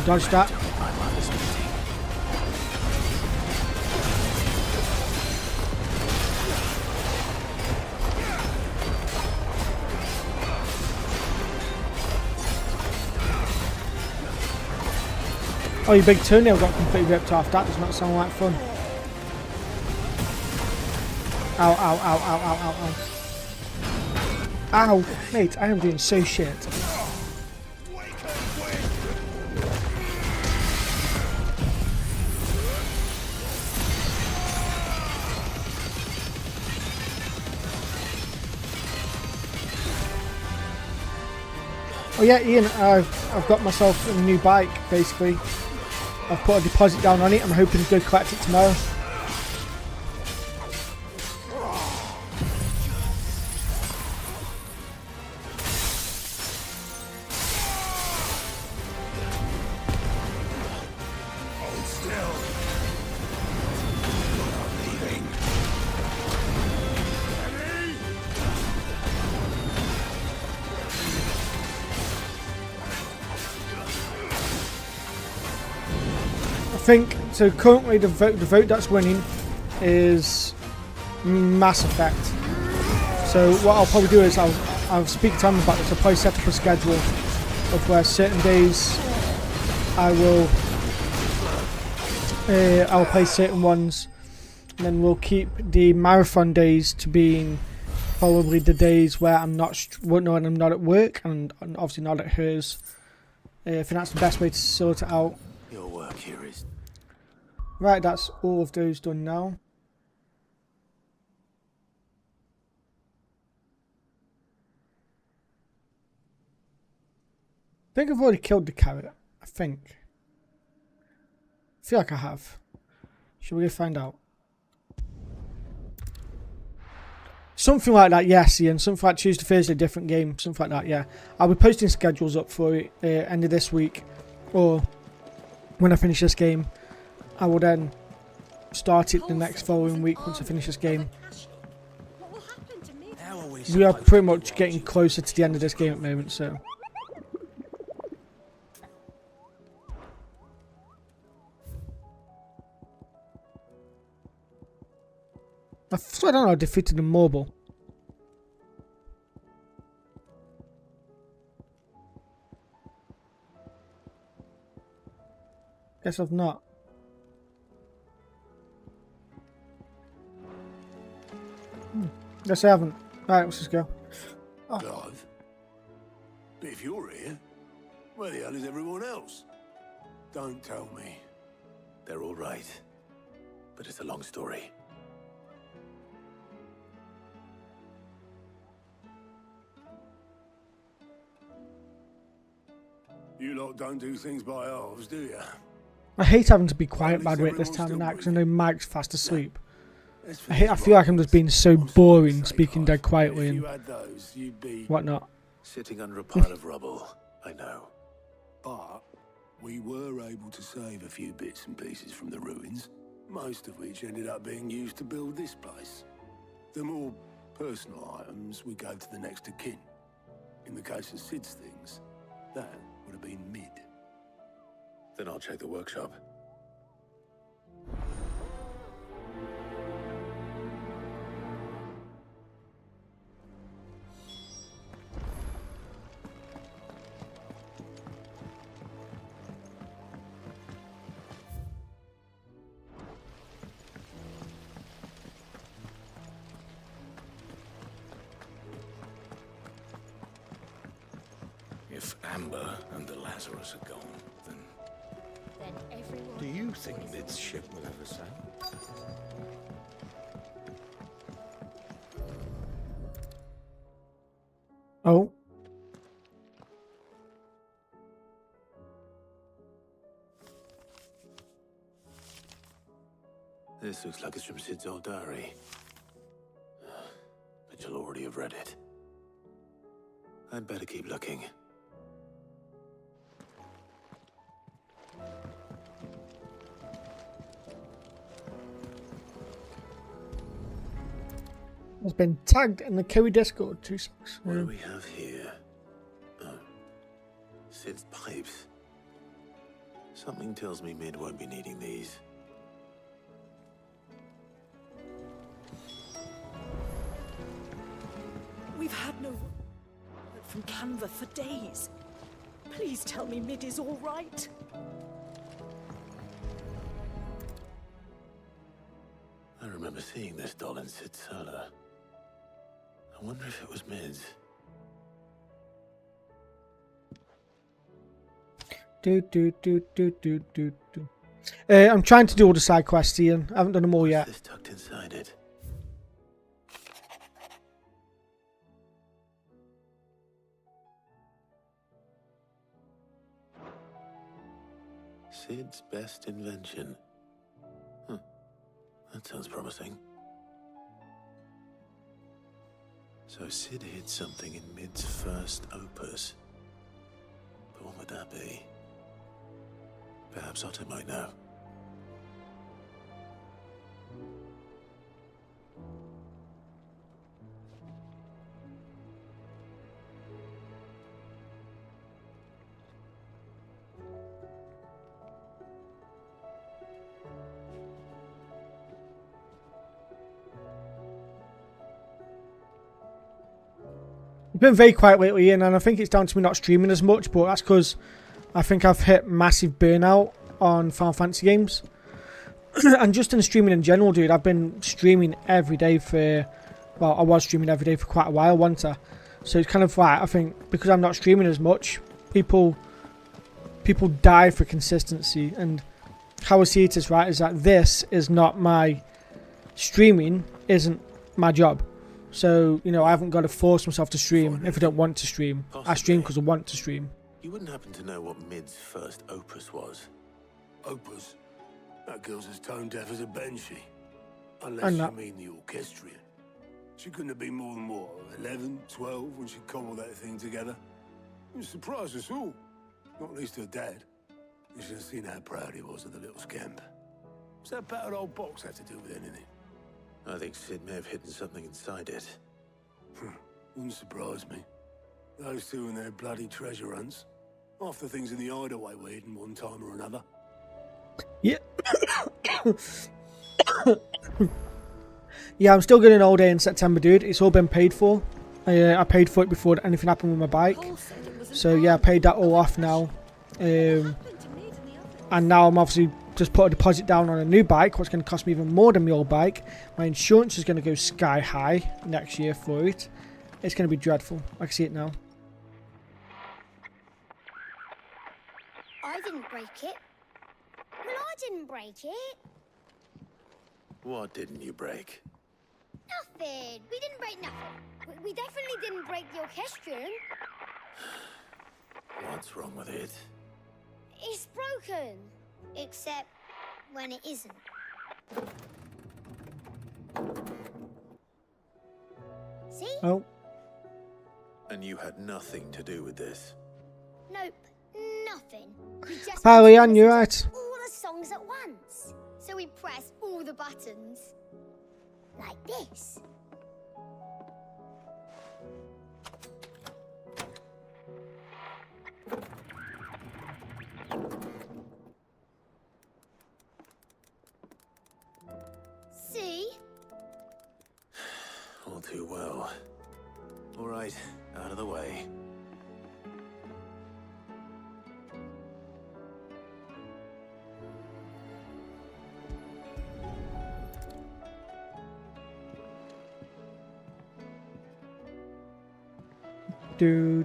Dodge that. Oh, your big toenail got completely ripped off. That does not sound like fun. Ow, ow, ow, ow, ow, ow, ow. Ow, mate, I am doing so shit. Oh yeah, Ian, I've got myself a new bike, basically. I've put a deposit down on it. I'm hoping to go collect it tomorrow. I think so. Currently, the vote that's winning is Mass Effect. So what I'll probably do is I'll speak to him about this. I'll probably set up a schedule of where certain days I'll play certain ones, And then we'll keep the marathon days to being probably the days where I'm not when I'm not at work and obviously not at hers. I think that's the best way to sort it out. Your work here is... Right, that's all of those done now. I think I've already killed the carrot. I think. I feel like I have. Should we go find out? Something like that, yes, Ian. Something like Tuesday, Thursday, different game. Something like that, yeah. I'll be posting schedules up for it end of this week. Or when I finish this game. I will then start it the next following week once I finish this game. We are pretty much getting closer to the end of this game at the moment, so... I don't know, I defeated the mobile. Guess I've not. Guess I haven't. Right, let's just go. Oh. Clive? But if you're here, where the hell is everyone else? Don't tell me. They're all right. But it's a long story. You lot don't do things by halves, do you? I hate having to be quiet, by the way, at this time of night, because I know Mike's fast asleep. I feel like I'm just being so boring, speaking dead quietly and whatnot. Sitting under a pile of rubble, I know. But we were able to save a few bits and pieces from the ruins, most of which ended up being used to build this place. The more personal items we gave to the next of kin. In the case of Sid's things, that would have been mid. Then I'll check the workshop. If Amber and the Lazarus are gone, then everyone... Do you think Mid's ship will ever sail? Oh. This looks like it's from Sid's old diary. But you'll already have read it. I'd better keep looking. Has been tagged in the Kiwi Discord. 2 seconds. What do we have here? Oh. Sid's pipes. Something tells me Mid won't be needing these. We've had no word from Canva for days. Please tell me Mid is all right. I remember seeing this doll in Sid's cellar. I wonder if it was Mid's. I'm trying to do all the side quests, Ian. I haven't done them all yet. What's this tucked inside it? Sid's best invention. Huh. That sounds promising. So Sid hid something in Mid's first opus. But what would that be? Perhaps Otto might know. Been very quiet lately, Ian, and I think it's down to me not streaming as much, but that's because I think I've hit massive burnout on Final Fantasy games. and just in streaming in general, dude, I've been streaming every day for, well, I was streaming every day for quite a while, wasn't I? So it's kind of like, I think, because I'm not streaming as much, people die for consistency, and how I see it is, right, is that this is not my, streaming isn't my job. So, you know, I haven't got to force myself to stream if I don't want to stream. I stream because I want to stream. You wouldn't happen to know what Mid's first opus was? Opus? That girl's as tone deaf as a banshee. Unless you mean the orchestrion. She couldn't have been more than, what, 11, 12 when she cobbled that thing together? It surprised us all. Not least her dad. You should have seen how proud he was of the little scamp. What's that battered old box have to do with anything? I think Sid may have hidden something inside it. Wouldn't surprise me. Those two and their bloody treasure hunts. Half the things in the hideaway were hidden one time or another. Yeah. Yeah, I'm still getting an all day in September, dude. It's all been paid for. I paid for it before anything happened with my bike. So yeah, I paid that all off now. And now I'm obviously just put a deposit down on a new bike, what's going to cost me even more than my old bike. My insurance is going to go sky high next year for it. It's going to be dreadful. I can see it now. I didn't break it. Well, I didn't break it. What didn't you break? Nothing. We didn't break nothing. We definitely didn't break the orchestrion. What's wrong with it? It's broken. Except when it isn't. See? Oh. And you had nothing to do with this? Nope. Nothing. We just Hi, Leanne, you're right. all the songs at once. So we press all the buttons. Like this. See? All too well. All right, out of the way. Do.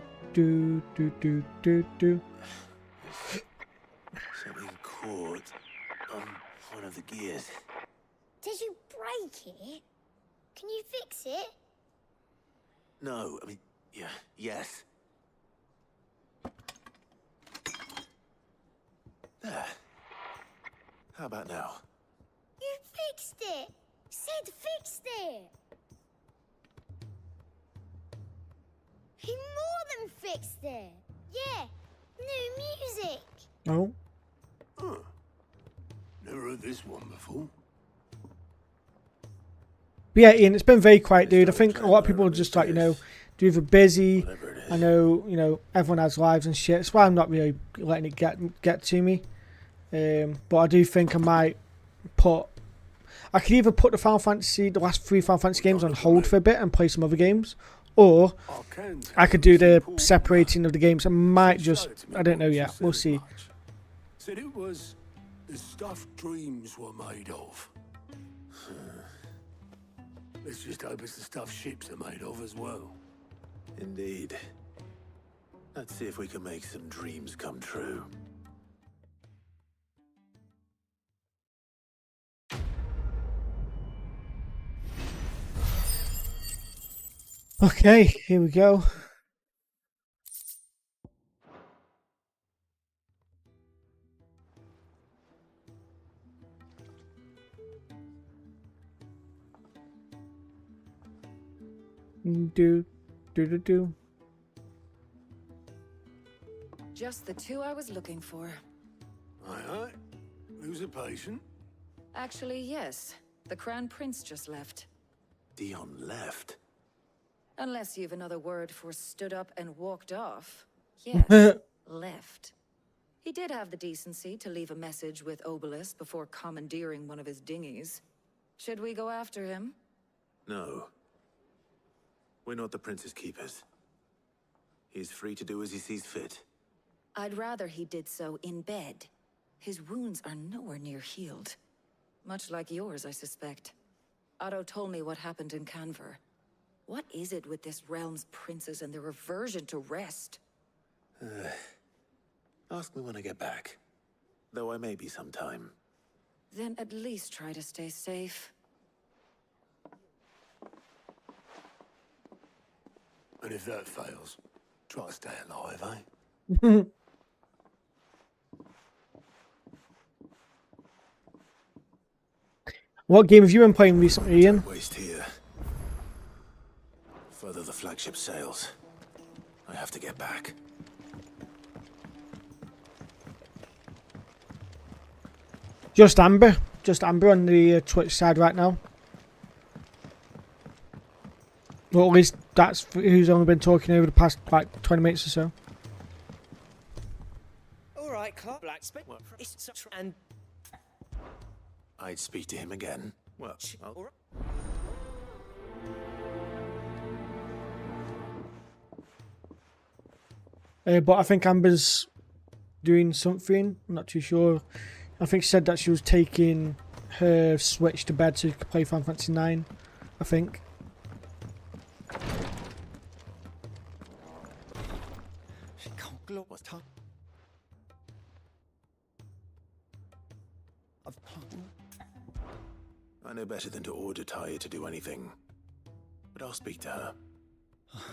Something caught on one of the gears. Did you break it? Can you fix it? No, I mean, yeah, yes. There. How about now? You fixed it! Sid fixed it! He more than fixed it! Yeah, new music! Oh. Huh. Never heard this one before. But yeah, Ian, it's been very quiet, dude. I think a lot of people are just like, you know, they're either busy. I know, you know, everyone has lives and shit. That's why I'm not really letting it get to me. But I do think I might I could either put the last 3 Final Fantasy games on hold for a bit and play some other games, or I could do the separating of the games. I might just, I don't know yet. We'll see. Said it was the stuff dreams were made of. Let's just hope it's the stuff ships are made of as well. Indeed. Let's see if we can make some dreams come true. Okay, here we go. Do. Just the 2 I was looking for. Aye. Who's a patient? Actually, yes. The Crown Prince just left. Dion left? Unless you've another word for stood up and walked off. Yes, left. He did have the decency to leave a message with Obelisk before commandeering one of his dinghies. Should we go after him? No. We're not the Prince's keepers. He's free to do as he sees fit. I'd rather he did so in bed. His wounds are nowhere near healed. Much like yours, I suspect. Otto told me what happened in Canver. What is it with this realm's princes and their aversion to rest? Ask me when I get back. Though I may be sometime. Then at least try to stay safe. And if that fails, try to stay alive, eh? What game have you been playing recently, Ian? Waste here. Further the flagship sails. I have to get back. Just Amber on the Twitch side right now. Well, at least that's who's only been talking over the past like 20 minutes or so. All right, Clark. And I'd speak to him again. Well, but I think Amber's doing something. I'm not too sure. I think she said that she was taking her Switch to bed so she could play Final Fantasy 9. I think. I know better than to order Tyre to do anything. But I'll speak to her.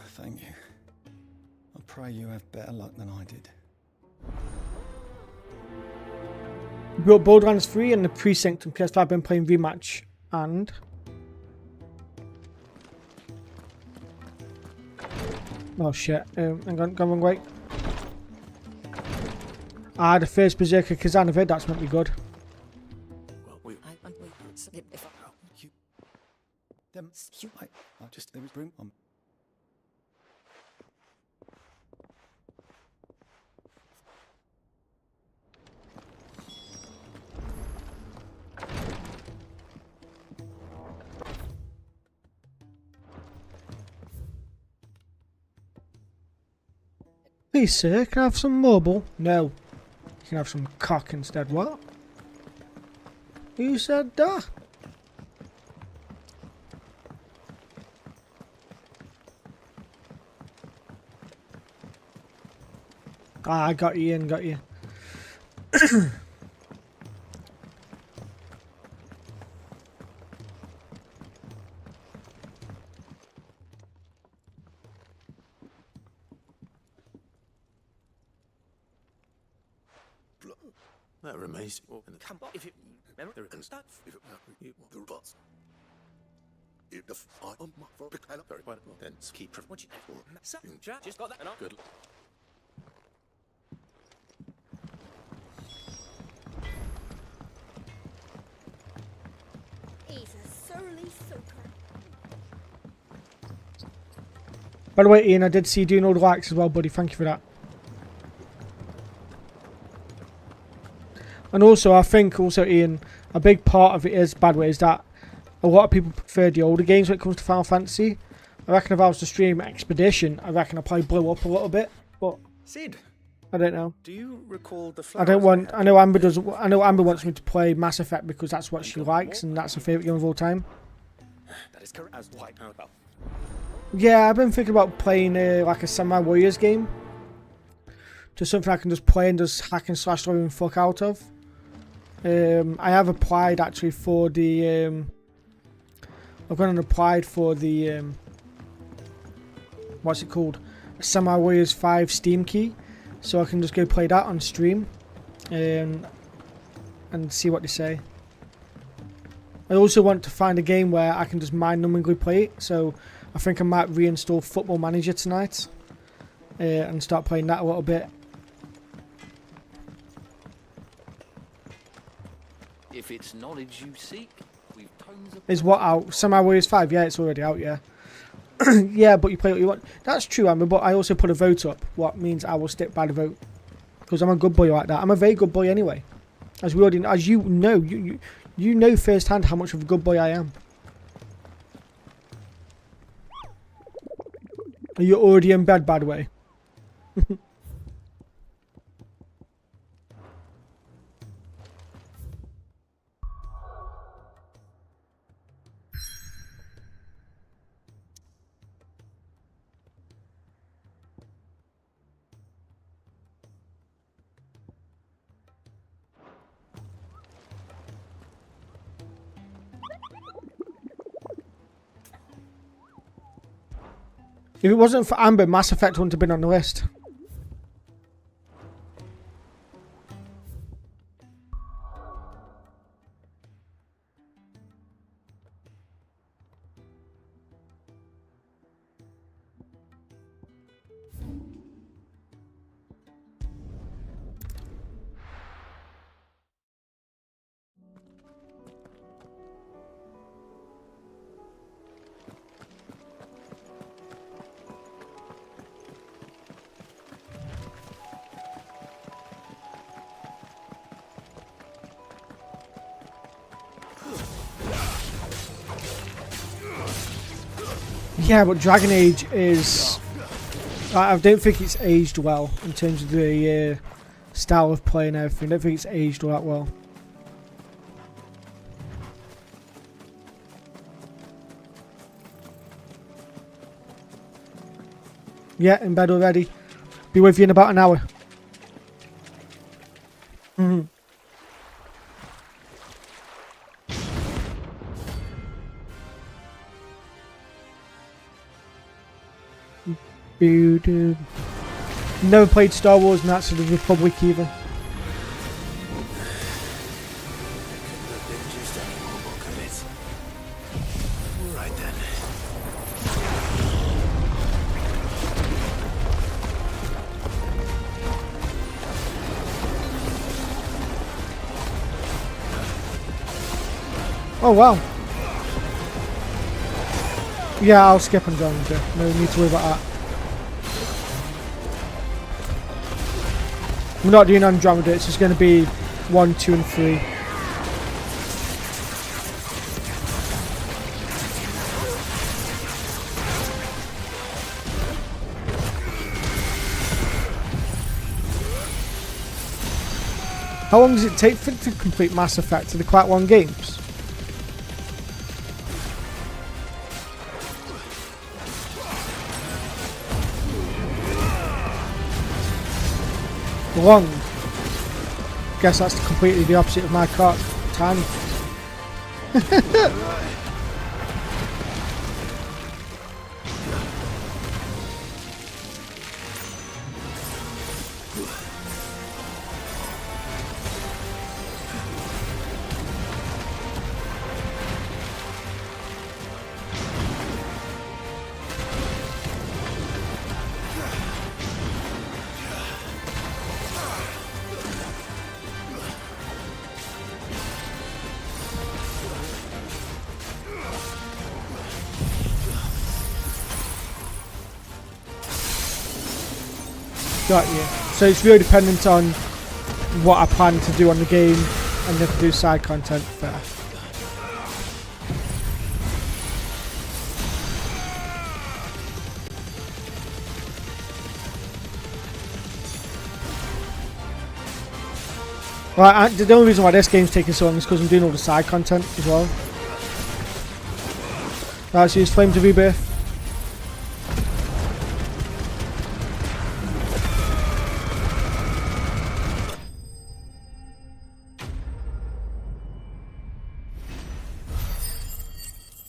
Thank you. I pray you have better luck than I did. We got Borderlands 3 and the Precinct, in case I've been playing Rematch and... Oh shit, hang on, go wrong way. The first Berserker Kazan, I've heard that's meant to be good. There was room on. Please sir, can I have some mobile? No. You can have some cock instead. What? Who said that? I got you in, got you. That remains. Come on, if it remember and stuff. If it the robots. If the fire on my for very well, then keep what you just got that. Good. He's a surly soaker. By the way, Ian, I did see you doing all the likes as well, buddy. Thank you for that. And also, I think, Ian, a big part of it is, by the way, is that a lot of people prefer the older games when it comes to Final Fantasy. I reckon if I was to stream Expedition, I reckon I'd probably blow up a little bit. But Sid, I don't know. do you recall the I don't want. I know Amber does. I know Amber wants me to play Mass Effect because that's what she likes and that's her favourite game of all time. That is correct. As white well. Yeah, I've been thinking about playing like a Samurai Warriors game. Just something I can just play and just hack and slash and fuck out of. I have applied actually for the. I've gone and applied for the. What's it called? Samurai Warriors 5 Steam key, so I can just go play that on stream, and see what they say. I also want to find a game where I can just mind-numbingly play it, so I think I might reinstall Football Manager tonight and start playing that a little bit. If it's knowledge you seek, we've tons of... Is what out? Samurai Warriors 5? Yeah, it's already out, yeah. Yeah, but you play what you want. That's true, Amber, but I also put a vote up, what means I will stick by the vote. Because I'm a good boy like that. I'm a very good boy anyway. As we already, as you know, you know firsthand how much of a good boy I am. Are you already in bed, by the way? If it wasn't for Amber, Mass Effect wouldn't have been on the list. Yeah, but Dragon Age is... I don't think it's aged well in terms of the style of play and everything. I don't think it's aged that well. Yeah, in bed already. Be with you in about an hour. Never played Star Wars Knights of the Republic either. Right then. Oh wow. Yeah, I'll skip Andromeda. No need to worry about that. We're not doing Andromeda, it's just going to be 1, 2 and 3. How long does it take to complete Mass Effect? Are they quite long games? Long. Guess that's completely the opposite of my car time. Got you. So it's really dependent on what I plan to do on the game and if I do side content fair. Right, the only reason why this game's taking so long is because I'm doing all the side content as well. Right, so use Flames of Rebirth.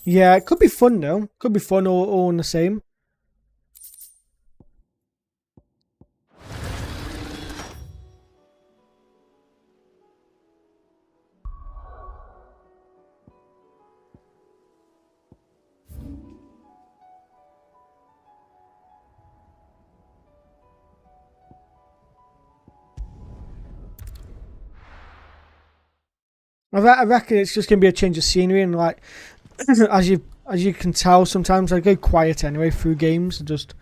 Yeah, it could be fun though. Could be fun all in the same. I reckon it's just gonna be a change of scenery and like as you can tell, sometimes I go quiet anyway through games and just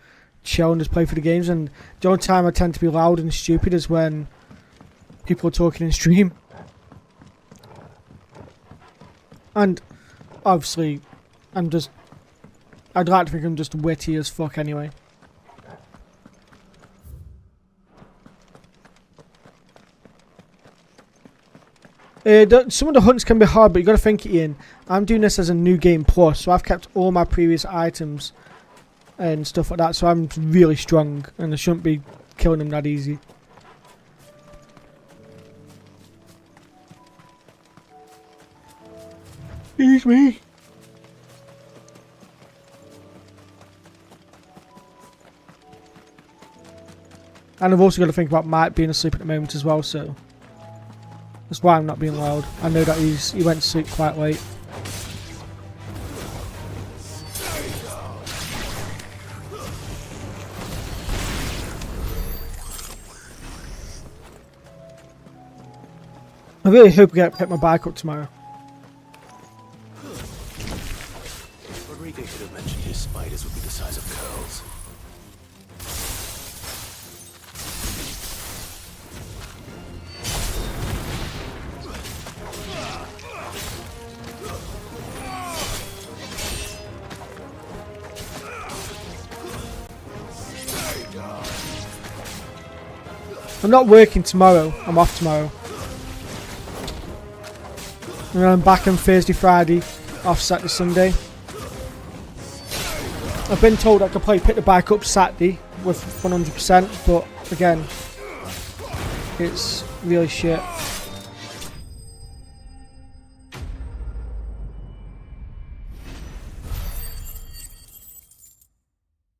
chill and just play for the games. And the only time I tend to be loud and stupid is when people are talking in stream. And obviously, I'd like to think I'm just witty as fuck anyway. Some of the hunts can be hard, but you got to think, Ian. I'm doing this as a new game plus, so I've kept all my previous items and stuff like that. So I'm really strong, and I shouldn't be killing them that easy. Excuse me. And I've also got to think about Mike being asleep at the moment as well, so that's why I'm not being loud. I know that he went to sleep quite late. I really hope I get pick my bike up tomorrow. Rodrigo could have mentioned his spiders would be the size of curls. I'm not working tomorrow. I'm off tomorrow. And I'm back on Thursday, Friday, off Saturday, Sunday. I've been told I could probably pick the bike up Saturday with 100%, but again, it's really shit.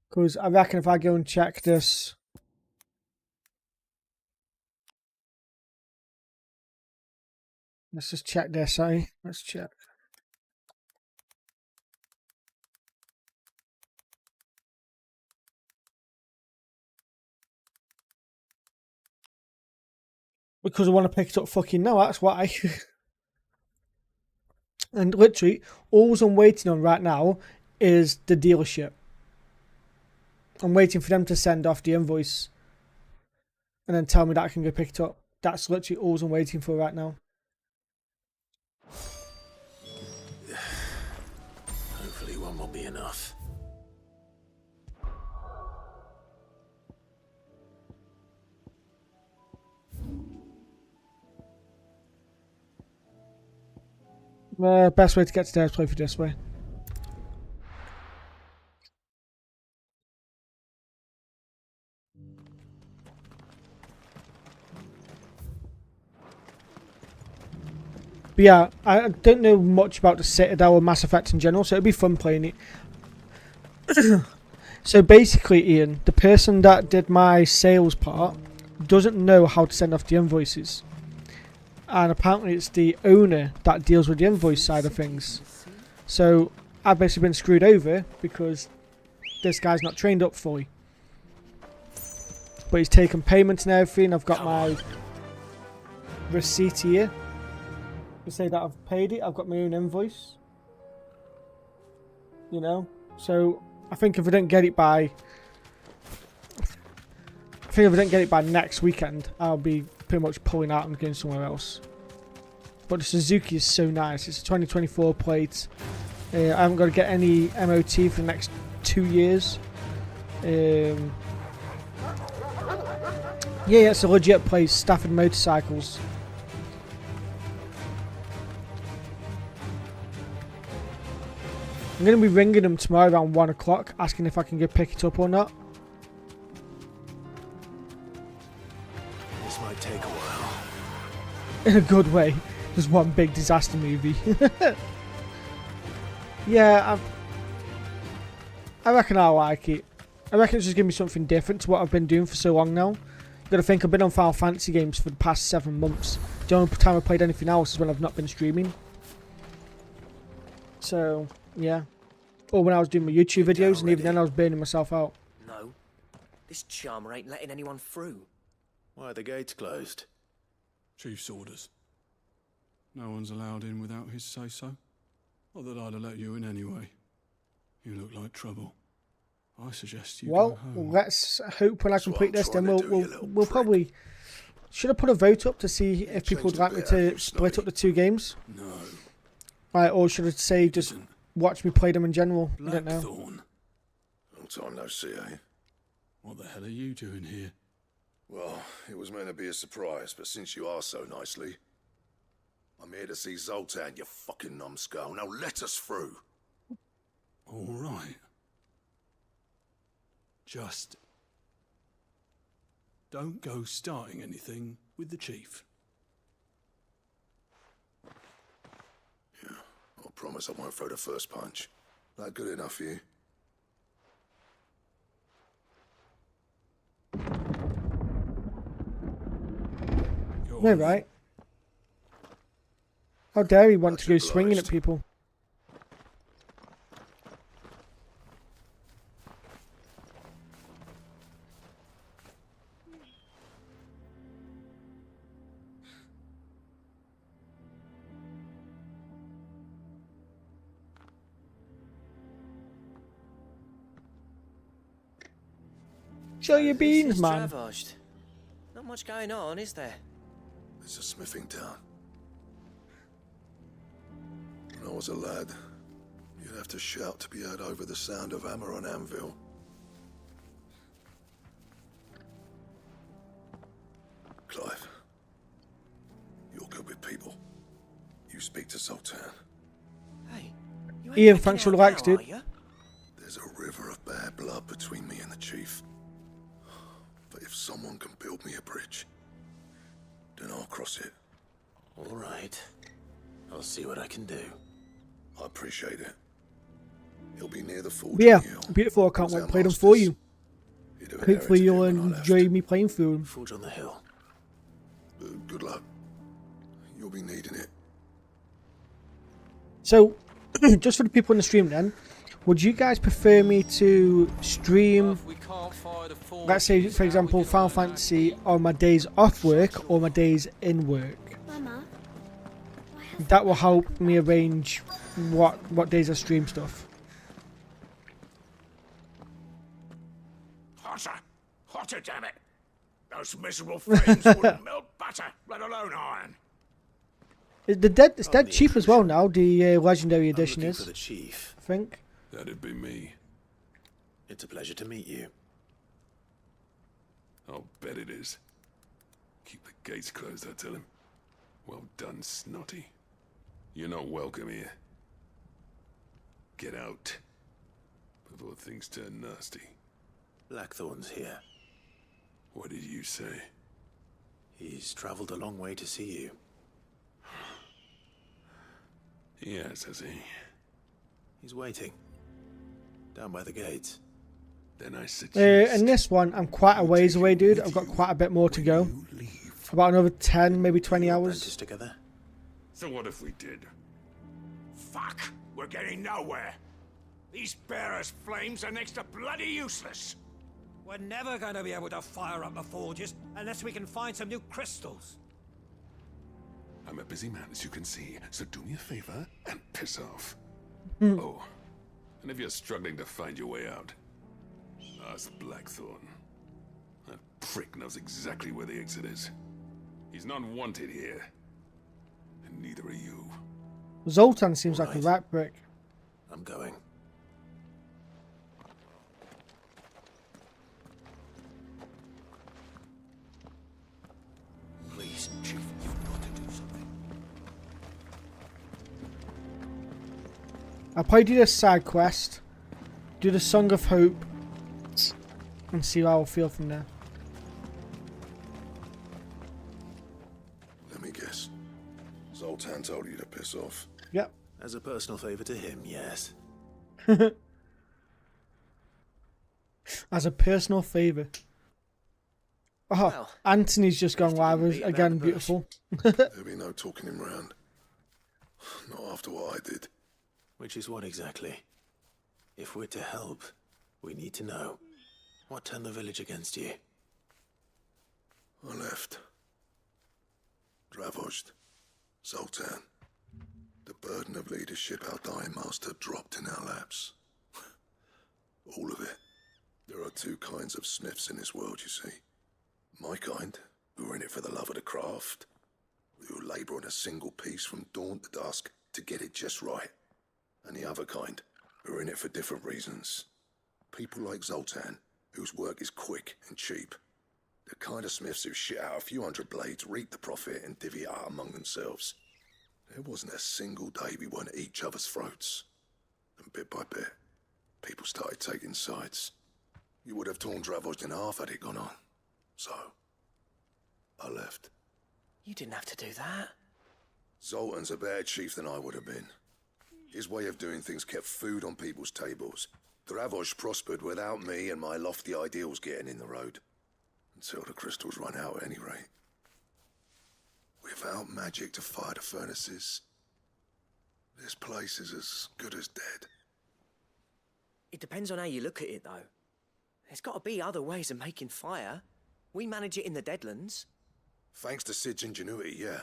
Because I reckon if I go and check this, let's just check this, sorry. Let's check. Because I want to pick it up fucking now, that's why. And literally, all I'm waiting on right now is the dealership. I'm waiting for them to send off the invoice and then tell me that I can go pick it up. That's literally all I'm waiting for right now. Hopefully one will be enough. Best way to get to there is play for this way. But yeah, I don't know much about the Citadel or Mass Effect in general, so it'd be fun playing it. So basically, Ian, the person that did my sales part doesn't know how to send off the invoices. And apparently it's the owner that deals with the invoice side of things. So I've basically been screwed over because this guy's not trained up fully. But he's taken payment and everything. I've got my receipt here to say that I've paid it. I've got my own invoice. You know? So I think if I don't get it by next weekend, I'll be pretty much pulling out and going somewhere else. But the Suzuki is so nice. It's a 2024 plate. I haven't got to get any MOT for the next 2 years. Yeah, it's a legit place. Stafford Motorcycles. I'm going to be ringing them tomorrow around 1 o'clock, asking if I can go pick it up or not. This might take a while. In a good way. Just one big disaster movie. Yeah, I reckon I like it. I reckon it's just giving me something different to what I've been doing for so long now. You've got to think I've been on Final Fantasy games for the past 7 months. The only time I've played anything else is when I've not been streaming. So, yeah. Or when I was doing my YouTube videos, and even then I was burning myself out. No. This charmer ain't letting anyone through. Why are the gates closed? Chief's orders. No one's allowed in without his say-so. Not that I'd have let you in anyway. You look like trouble. I suggest you go home. Let's hope when I complete this, then we'll probably... Should I put a vote up to see if people would like me to split up the 2 games? No. Right, or should I say just watch me play them in general? I don't know. Blackthorn. Long time no see, eh? What the hell are you doing here? Well, it was meant to be a surprise, but since you asked so nicely, I'm here to see Zoltan, you fucking numbskull. Now let us through. All right. Just don't go starting anything with the chief. Yeah, I promise I won't throw the first punch. That good enough for you? No, right? How dare he want to go swinging at people? Show your beans, man. Travaged. Not much going on, is there? It's a smithing town. When I was a lad, you'd have to shout to be heard over the sound of hammer on anvil. Clive, you're good with people. You speak to Sultan. Hey, Ian, thanks for the likes, dude. There's a river of bad blood between me and the chief. But if someone can build me a bridge, then I'll cross it. All right. I'll see what I can do. I appreciate it. He'll be near the forge. Yeah, beautiful. I can't wait to play them for you. Hopefully you'll enjoy me playing through them. Forge on the hill. Good luck. You'll be needing it. So, just for the people in the stream then, would you guys prefer me to stream, let's say for example, Final Fantasy on my days off work or my days in work? Mama, that will help me arrange what days I stream stuff. Hotter, damn it! Those miserable flames wouldn't melt butter, let alone iron. It's dead cheap as well now. The legendary edition is. For the chief. I think. That'd be me. It's a pleasure to meet you. I'll bet it is. Keep the gates closed, I tell him. Well done, Snotty. You're not welcome here. Get out before things turn nasty. Blackthorn's here. What did you say? He's traveled a long way to see you. Yes, has he? He's waiting. Down by the gates. Then I suggest... in this one, I'm quite a ways away, dude. I've got quite a bit more to go. About another 10, maybe 20 hours. Together. So what if we did? Fuck! We're getting nowhere. These bearers' flames are next to bloody useless. We're never going to be able to fire up the forges unless we can find some new crystals. I'm a busy man, as you can see, so do me a favor and piss off. Oh, and if you're struggling to find your way out, ask Blackthorn. That prick knows exactly where the exit is. He's not wanted here, and neither are you. Zoltan seems like a rat brick. I'm going. Please, Chief, you've got to do something. I'll probably do this side quest, do the Song of Hope, and see how I'll feel from there. Let me guess. Zoltan told you to piss off. Yep. As a personal favor to him, yes. As a personal favor. Oh, well, Anthony's just gone live again. Beautiful. There'll be no talking him round. Not after what I did. Which is what exactly? If we're to help, we need to know. What turned the village against you? I left. Dravozd. Zoltan. The burden of leadership our dying master dropped in our laps. All of it. There are two kinds of smiths in this world, you see. My kind, who are in it for the love of the craft, who labour on a single piece from dawn to dusk to get it just right. And the other kind, who are in it for different reasons. People like Zoltan, whose work is quick and cheap. The kind of smiths who shit out a few hundred blades, reap the profit, and divvy it out among themselves. There wasn't a single day we weren't at each other's throats. And bit by bit, people started taking sides. You would have torn Dravozd in half had it gone on. So, I left. You didn't have to do that. Zoltan's a better chief than I would have been. His way of doing things kept food on people's tables. Dravozd prospered without me and my lofty ideals getting in the road. Until the crystals run out at any rate. Without magic to fire the furnaces, this place is as good as dead. It depends on how you look at it, though. There's got to be other ways of making fire. We manage it in the Deadlands. Thanks to Sid's ingenuity, yeah.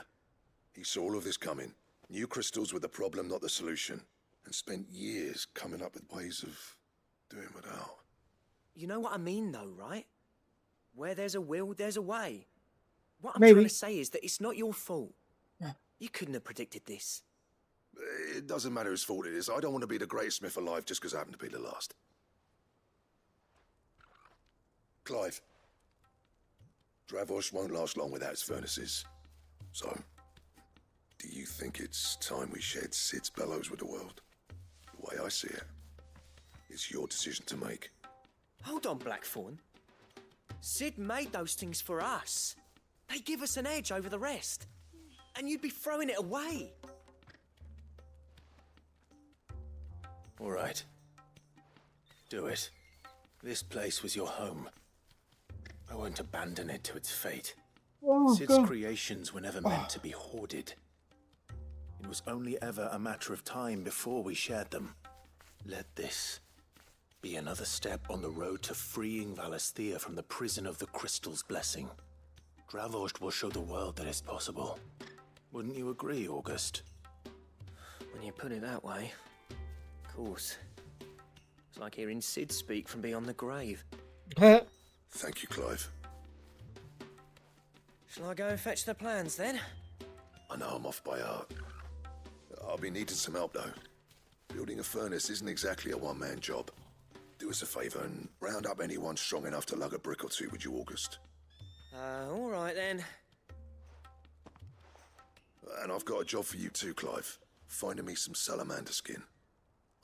He saw all of this coming. Knew crystals were the problem, not the solution. And spent years coming up with ways of doing without. You know what I mean, though, right? Where there's a will, there's a way. What I'm Maybe. trying to say is that it's not your fault. You couldn't have predicted this. It doesn't matter whose fault it is. I don't want to be the greatest smith alive just because I happen to be the last. Clive. Dravosh won't last long without its furnaces. So, do you think it's time we shared Sid's bellows with the world? The way I see it, it's your decision to make. Hold on, Blackthorn. Sid made those things for us. They give us an edge over the rest. And you'd be throwing it away. All right. Do it. This place was your home. I won't abandon it to its fate. Oh, Sid's God. creations were never meant to be hoarded. It was only ever a matter of time before we shared them. Let this be another step on the road to freeing Valisthea from the prison of the Crystal's blessing. Dravost will show the world that it's possible. Wouldn't you agree, August? When you put it that way, of course. It's like hearing Sid speak from beyond the grave. Thank you, Clive. Shall I go and fetch the plans, then? I know I'm off by heart. I'll be needing some help, though. Building a furnace isn't exactly a one-man job. Do us a favour and round up anyone strong enough to lug a brick or two, would you, August? All right, then. And I've got a job for you too, Clive. Finding me some salamander skin.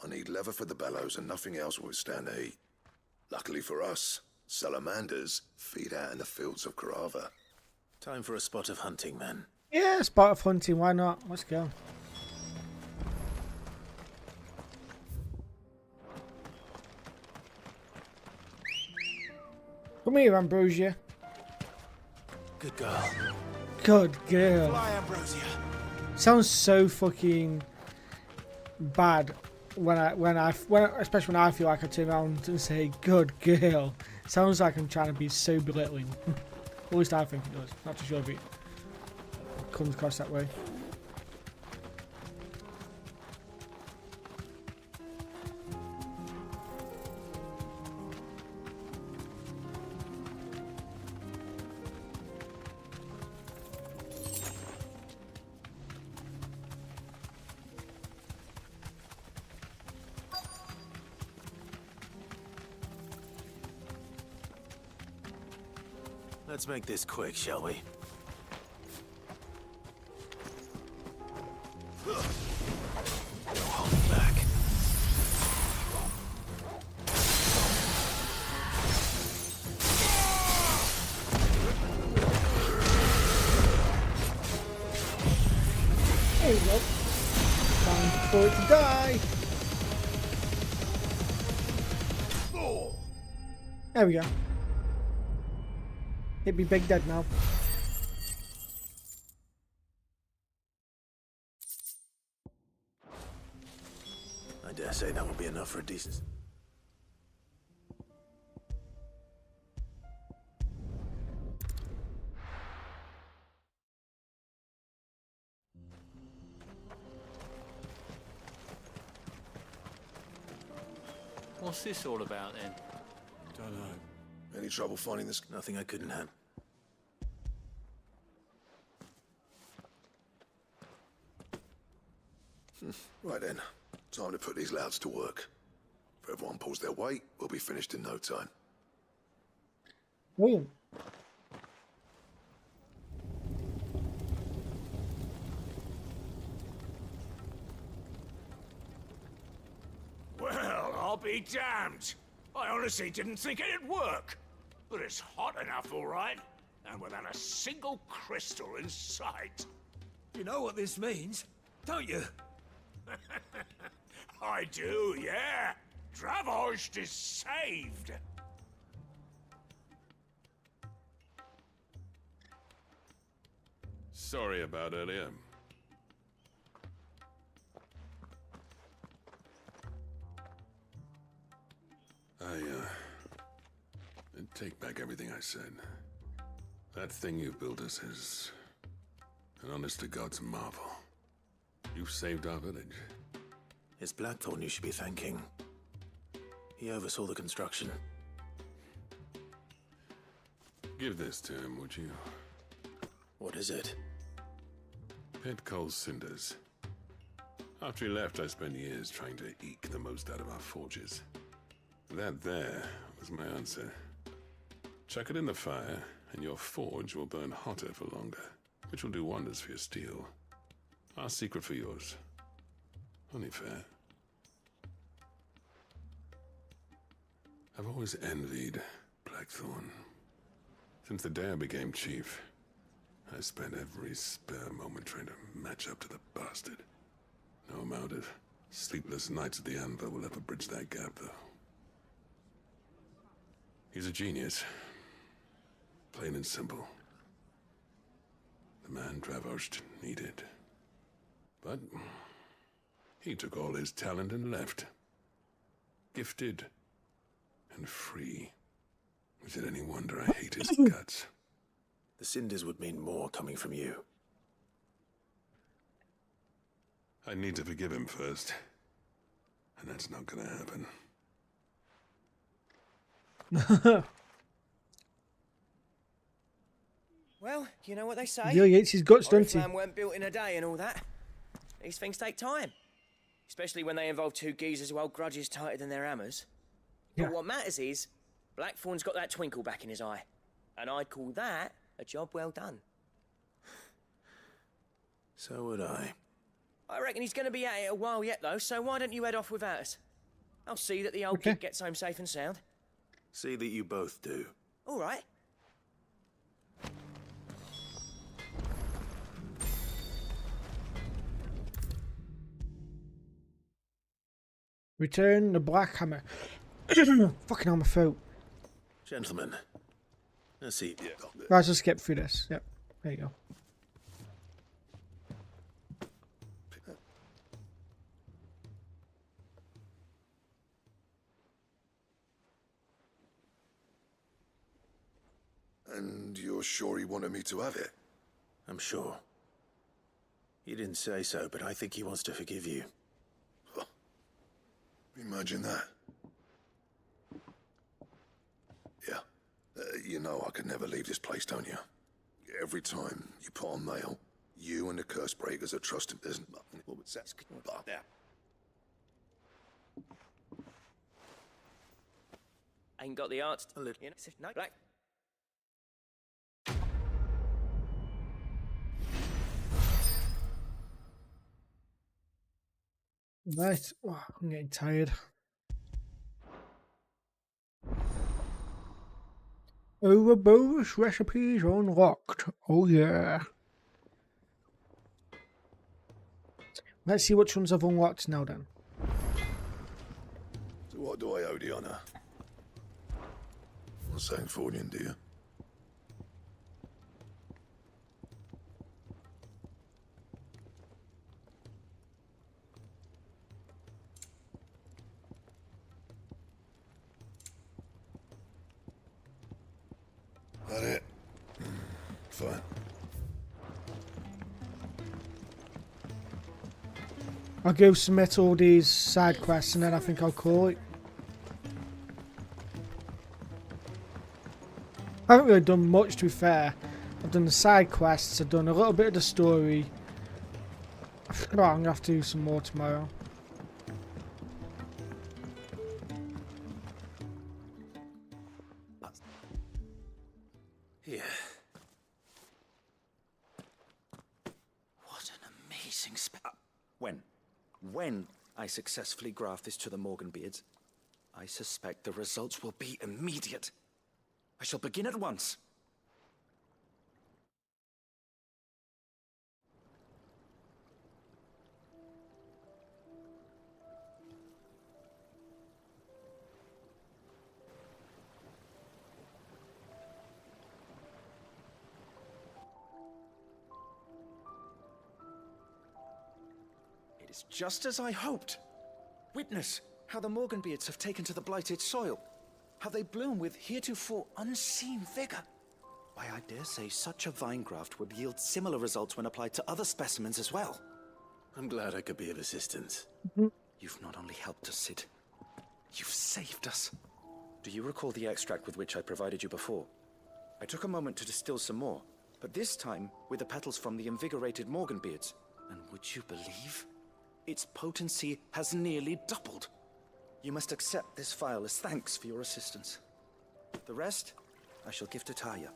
I need leather for the bellows and nothing else will withstand the heat. Luckily for us, salamanders feed out in the fields of Carava. Time for a spot of hunting, then. Yeah, spot of hunting. Why not? Let's go. Come here, Ambrosia. Good girl. Good girl. Fly, Ambrosia. Sounds so fucking bad especially when I feel like I turn around and say "good girl." Sounds like I'm trying to be so belittling. At least I think it does. Not too sure if it comes across that way. Let's make this quick, shall we? No holding back. There we go. Time for it to die. There we go. It'd be big dead now. I dare say that will be enough for a decent... What's this all about, then? Don't know. Any trouble finding this? Nothing I couldn't have. Right then. Time to put these louds to work. If everyone pulls their weight, we'll be finished in no time. Brilliant. Well, I'll be damned. I honestly didn't think it'd work. But it's hot enough, all right. And without a single crystal in sight. You know what this means, don't you? I do, yeah. Dravost is saved. Sorry about earlier. I take back everything I said. That thing you built us is an honest-to-God's marvel. You've saved our village. It's Blackthorn you should be thanking. He oversaw the construction. Give this to him, would you? What is it? Pit Coal's cinders. After he left, I spent years trying to eke the most out of our forges. That there was my answer. Chuck it in the fire, and your forge will burn hotter for longer, which will do wonders for your steel. Our secret for yours. Only fair. I've always envied Blackthorn. Since the day I became chief, I spent every spare moment trying to match up to the bastard. No amount of sleepless nights at the anvil will ever bridge that gap, though. He's a genius. Plain and simple. The man Dravost needed. But he took all his talent and left. Gifted and free. Is it any wonder I hate his guts? The cinders would mean more coming from you. I need to forgive him first. And that's not gonna happen. Well, you know what they say. Yeah, he hates his guts, don't he? Oriflamme weren't built in a day and all that. These things take time. Especially when they involve two geezers who hold grudges tighter than their hammers. Yeah. But what matters is, Blackthorn's got that twinkle back in his eye. And I'd call that a job well done. So would I. I reckon he's going to be at it a while yet, though, so why don't you head off without us? I'll see that the old gig gets home safe and sound. See that you both do. All right. Return the Black Hammer. Fucking hell, my throat. Gentlemen. Let's see. Right, just skip through this. Yep. There you go. And you're sure he wanted me to have it? I'm sure. You didn't say so, but I think he wants to forgive you. Imagine that. Yeah. You know I could never leave this place, don't you? Every time you put on mail, you and the curse breakers are trusting there's nothing. What was that? Yeah. Ain't got the arts. You know, no, Black. Right. Oh, I'm getting tired. Ouroboros recipes unlocked. Oh yeah. Let's see which ones I've unlocked now then. So what do I owe the honor? Not saying Fordian, do you? That it? Fine. I'll go submit all these side quests and then I think I'll call it. I haven't really done much, to be fair. I've done the side quests, I've done a little bit of the story. Oh, I'm gonna have to do some more tomorrow. Yeah. What an amazing When I successfully graft this to the Morganbeards, I suspect the results will be immediate. I shall begin at once. It's just as I hoped. Witness how the Morganbeards have taken to the blighted soil. How they bloom with heretofore unseen vigor. Why, I dare say such a vine graft would yield similar results when applied to other specimens as well. I'm glad I could be of assistance. You've not only helped us, Sid, you've saved us. Do you recall the extract with which I provided you before? I took a moment to distill some more, but this time with the petals from the invigorated Morganbeards. And would you believe? Its potency has nearly doubled. You must accept this vial as thanks for your assistance. The rest, I shall give to Taya.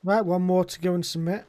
Right, one more to go and submit.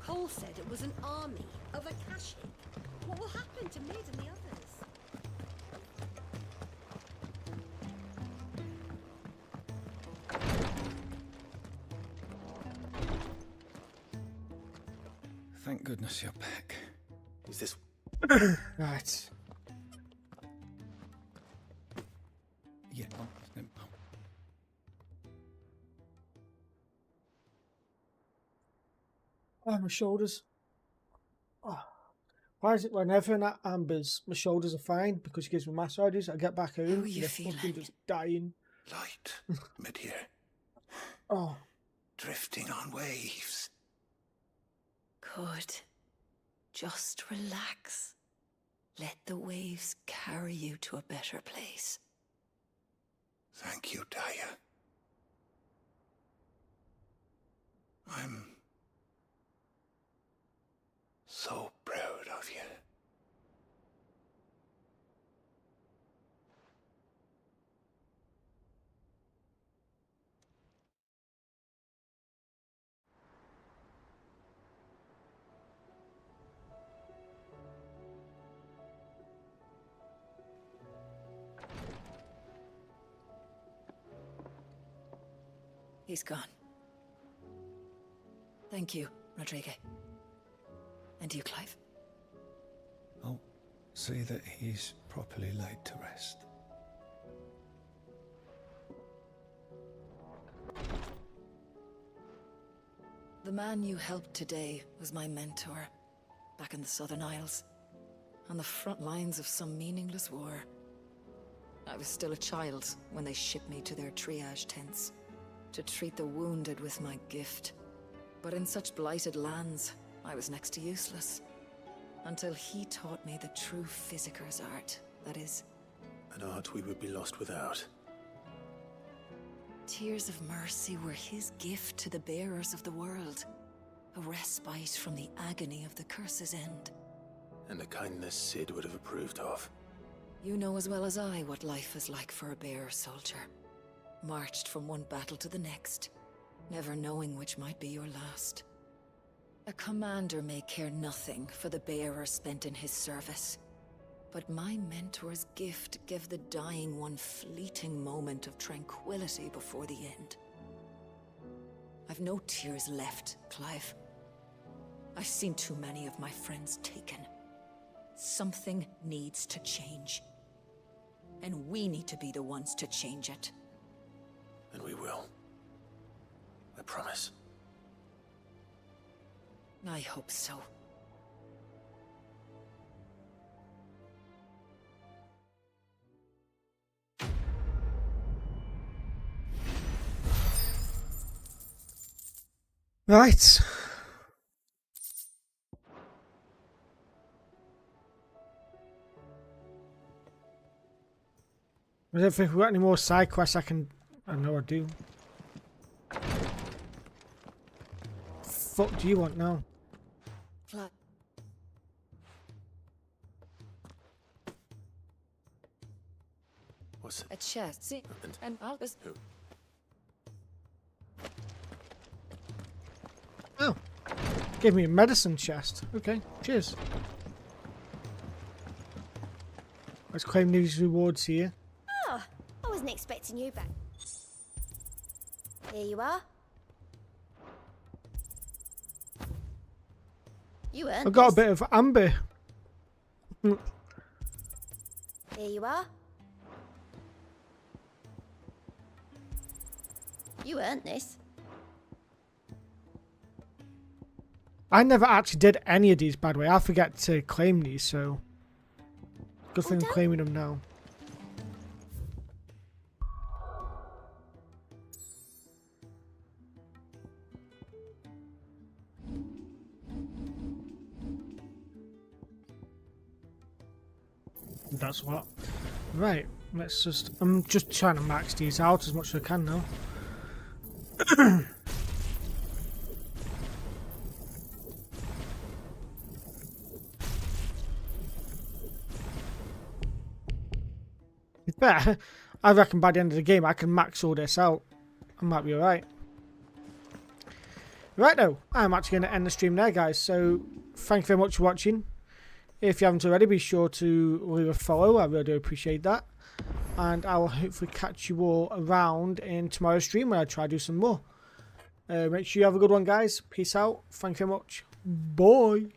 Cole said it was an army of Akashic. What will happen to Mid and the others? Thank goodness you're back. Is this... Right. Yeah. Oh, my shoulders. Oh. Why is it whenever I'm at Amber's, my shoulders are fine because she gives me massages. I get back home and they're fucking just dying. Light, mid here. Oh. Drifting on waves. Good. Just relax. Let the waves carry you to a better place. Thank you, Daya. I'm so proud of you. He's gone. Thank you, Rodrigo. And you, Clive. I'll see that he's properly laid to rest. The man you helped today was my mentor, back in the Southern Isles, on the front lines of some meaningless war. I was still a child when they shipped me to their triage tents, to treat the wounded with my gift. But in such blighted lands, I was next to useless. Until he taught me the true physicker's art, that is. An art we would be lost without. Tears of mercy were his gift to the bearers of the world. A respite from the agony of the curse's end. And a kindness Sid would have approved of. You know as well as I what life is like for a bearer soldier. Marched from one battle to the next, never knowing which might be your last. A commander may care nothing for the bearer spent in his service. But my mentor's gift gave the dying one fleeting moment of tranquility before the end. I've no tears left, Clive. I've seen too many of my friends taken. Something needs to change. And we need to be the ones to change it. And we will. I promise. I hope so. Right. I don't think we've got any more side quests I know I do. fuck do you want now? Flat. What's it? A chest. See, and I'll just. Oh. Gave me a medicine chest. Okay, cheers. Let's claim these rewards here. Oh, I wasn't expecting you back. Here you are. You earned I got a this. bit of amber. Here you are. You earned this. I never actually did any of these, by the way. I forget to claim these, so good thing I'm claiming them now. That's what. Right, let's just. I'm just trying to max these out as much as I can now. It's better. I reckon by the end of the game I can max all this out. I might be alright. Right though, I'm actually going to end the stream there, guys. So thank you very much for watching. If you haven't already, be sure to leave a follow. I really do appreciate that. And I will hopefully catch you all around in tomorrow's stream where I try to do some more. Make sure you have a good one, guys. Peace out. Thank you very much. Bye.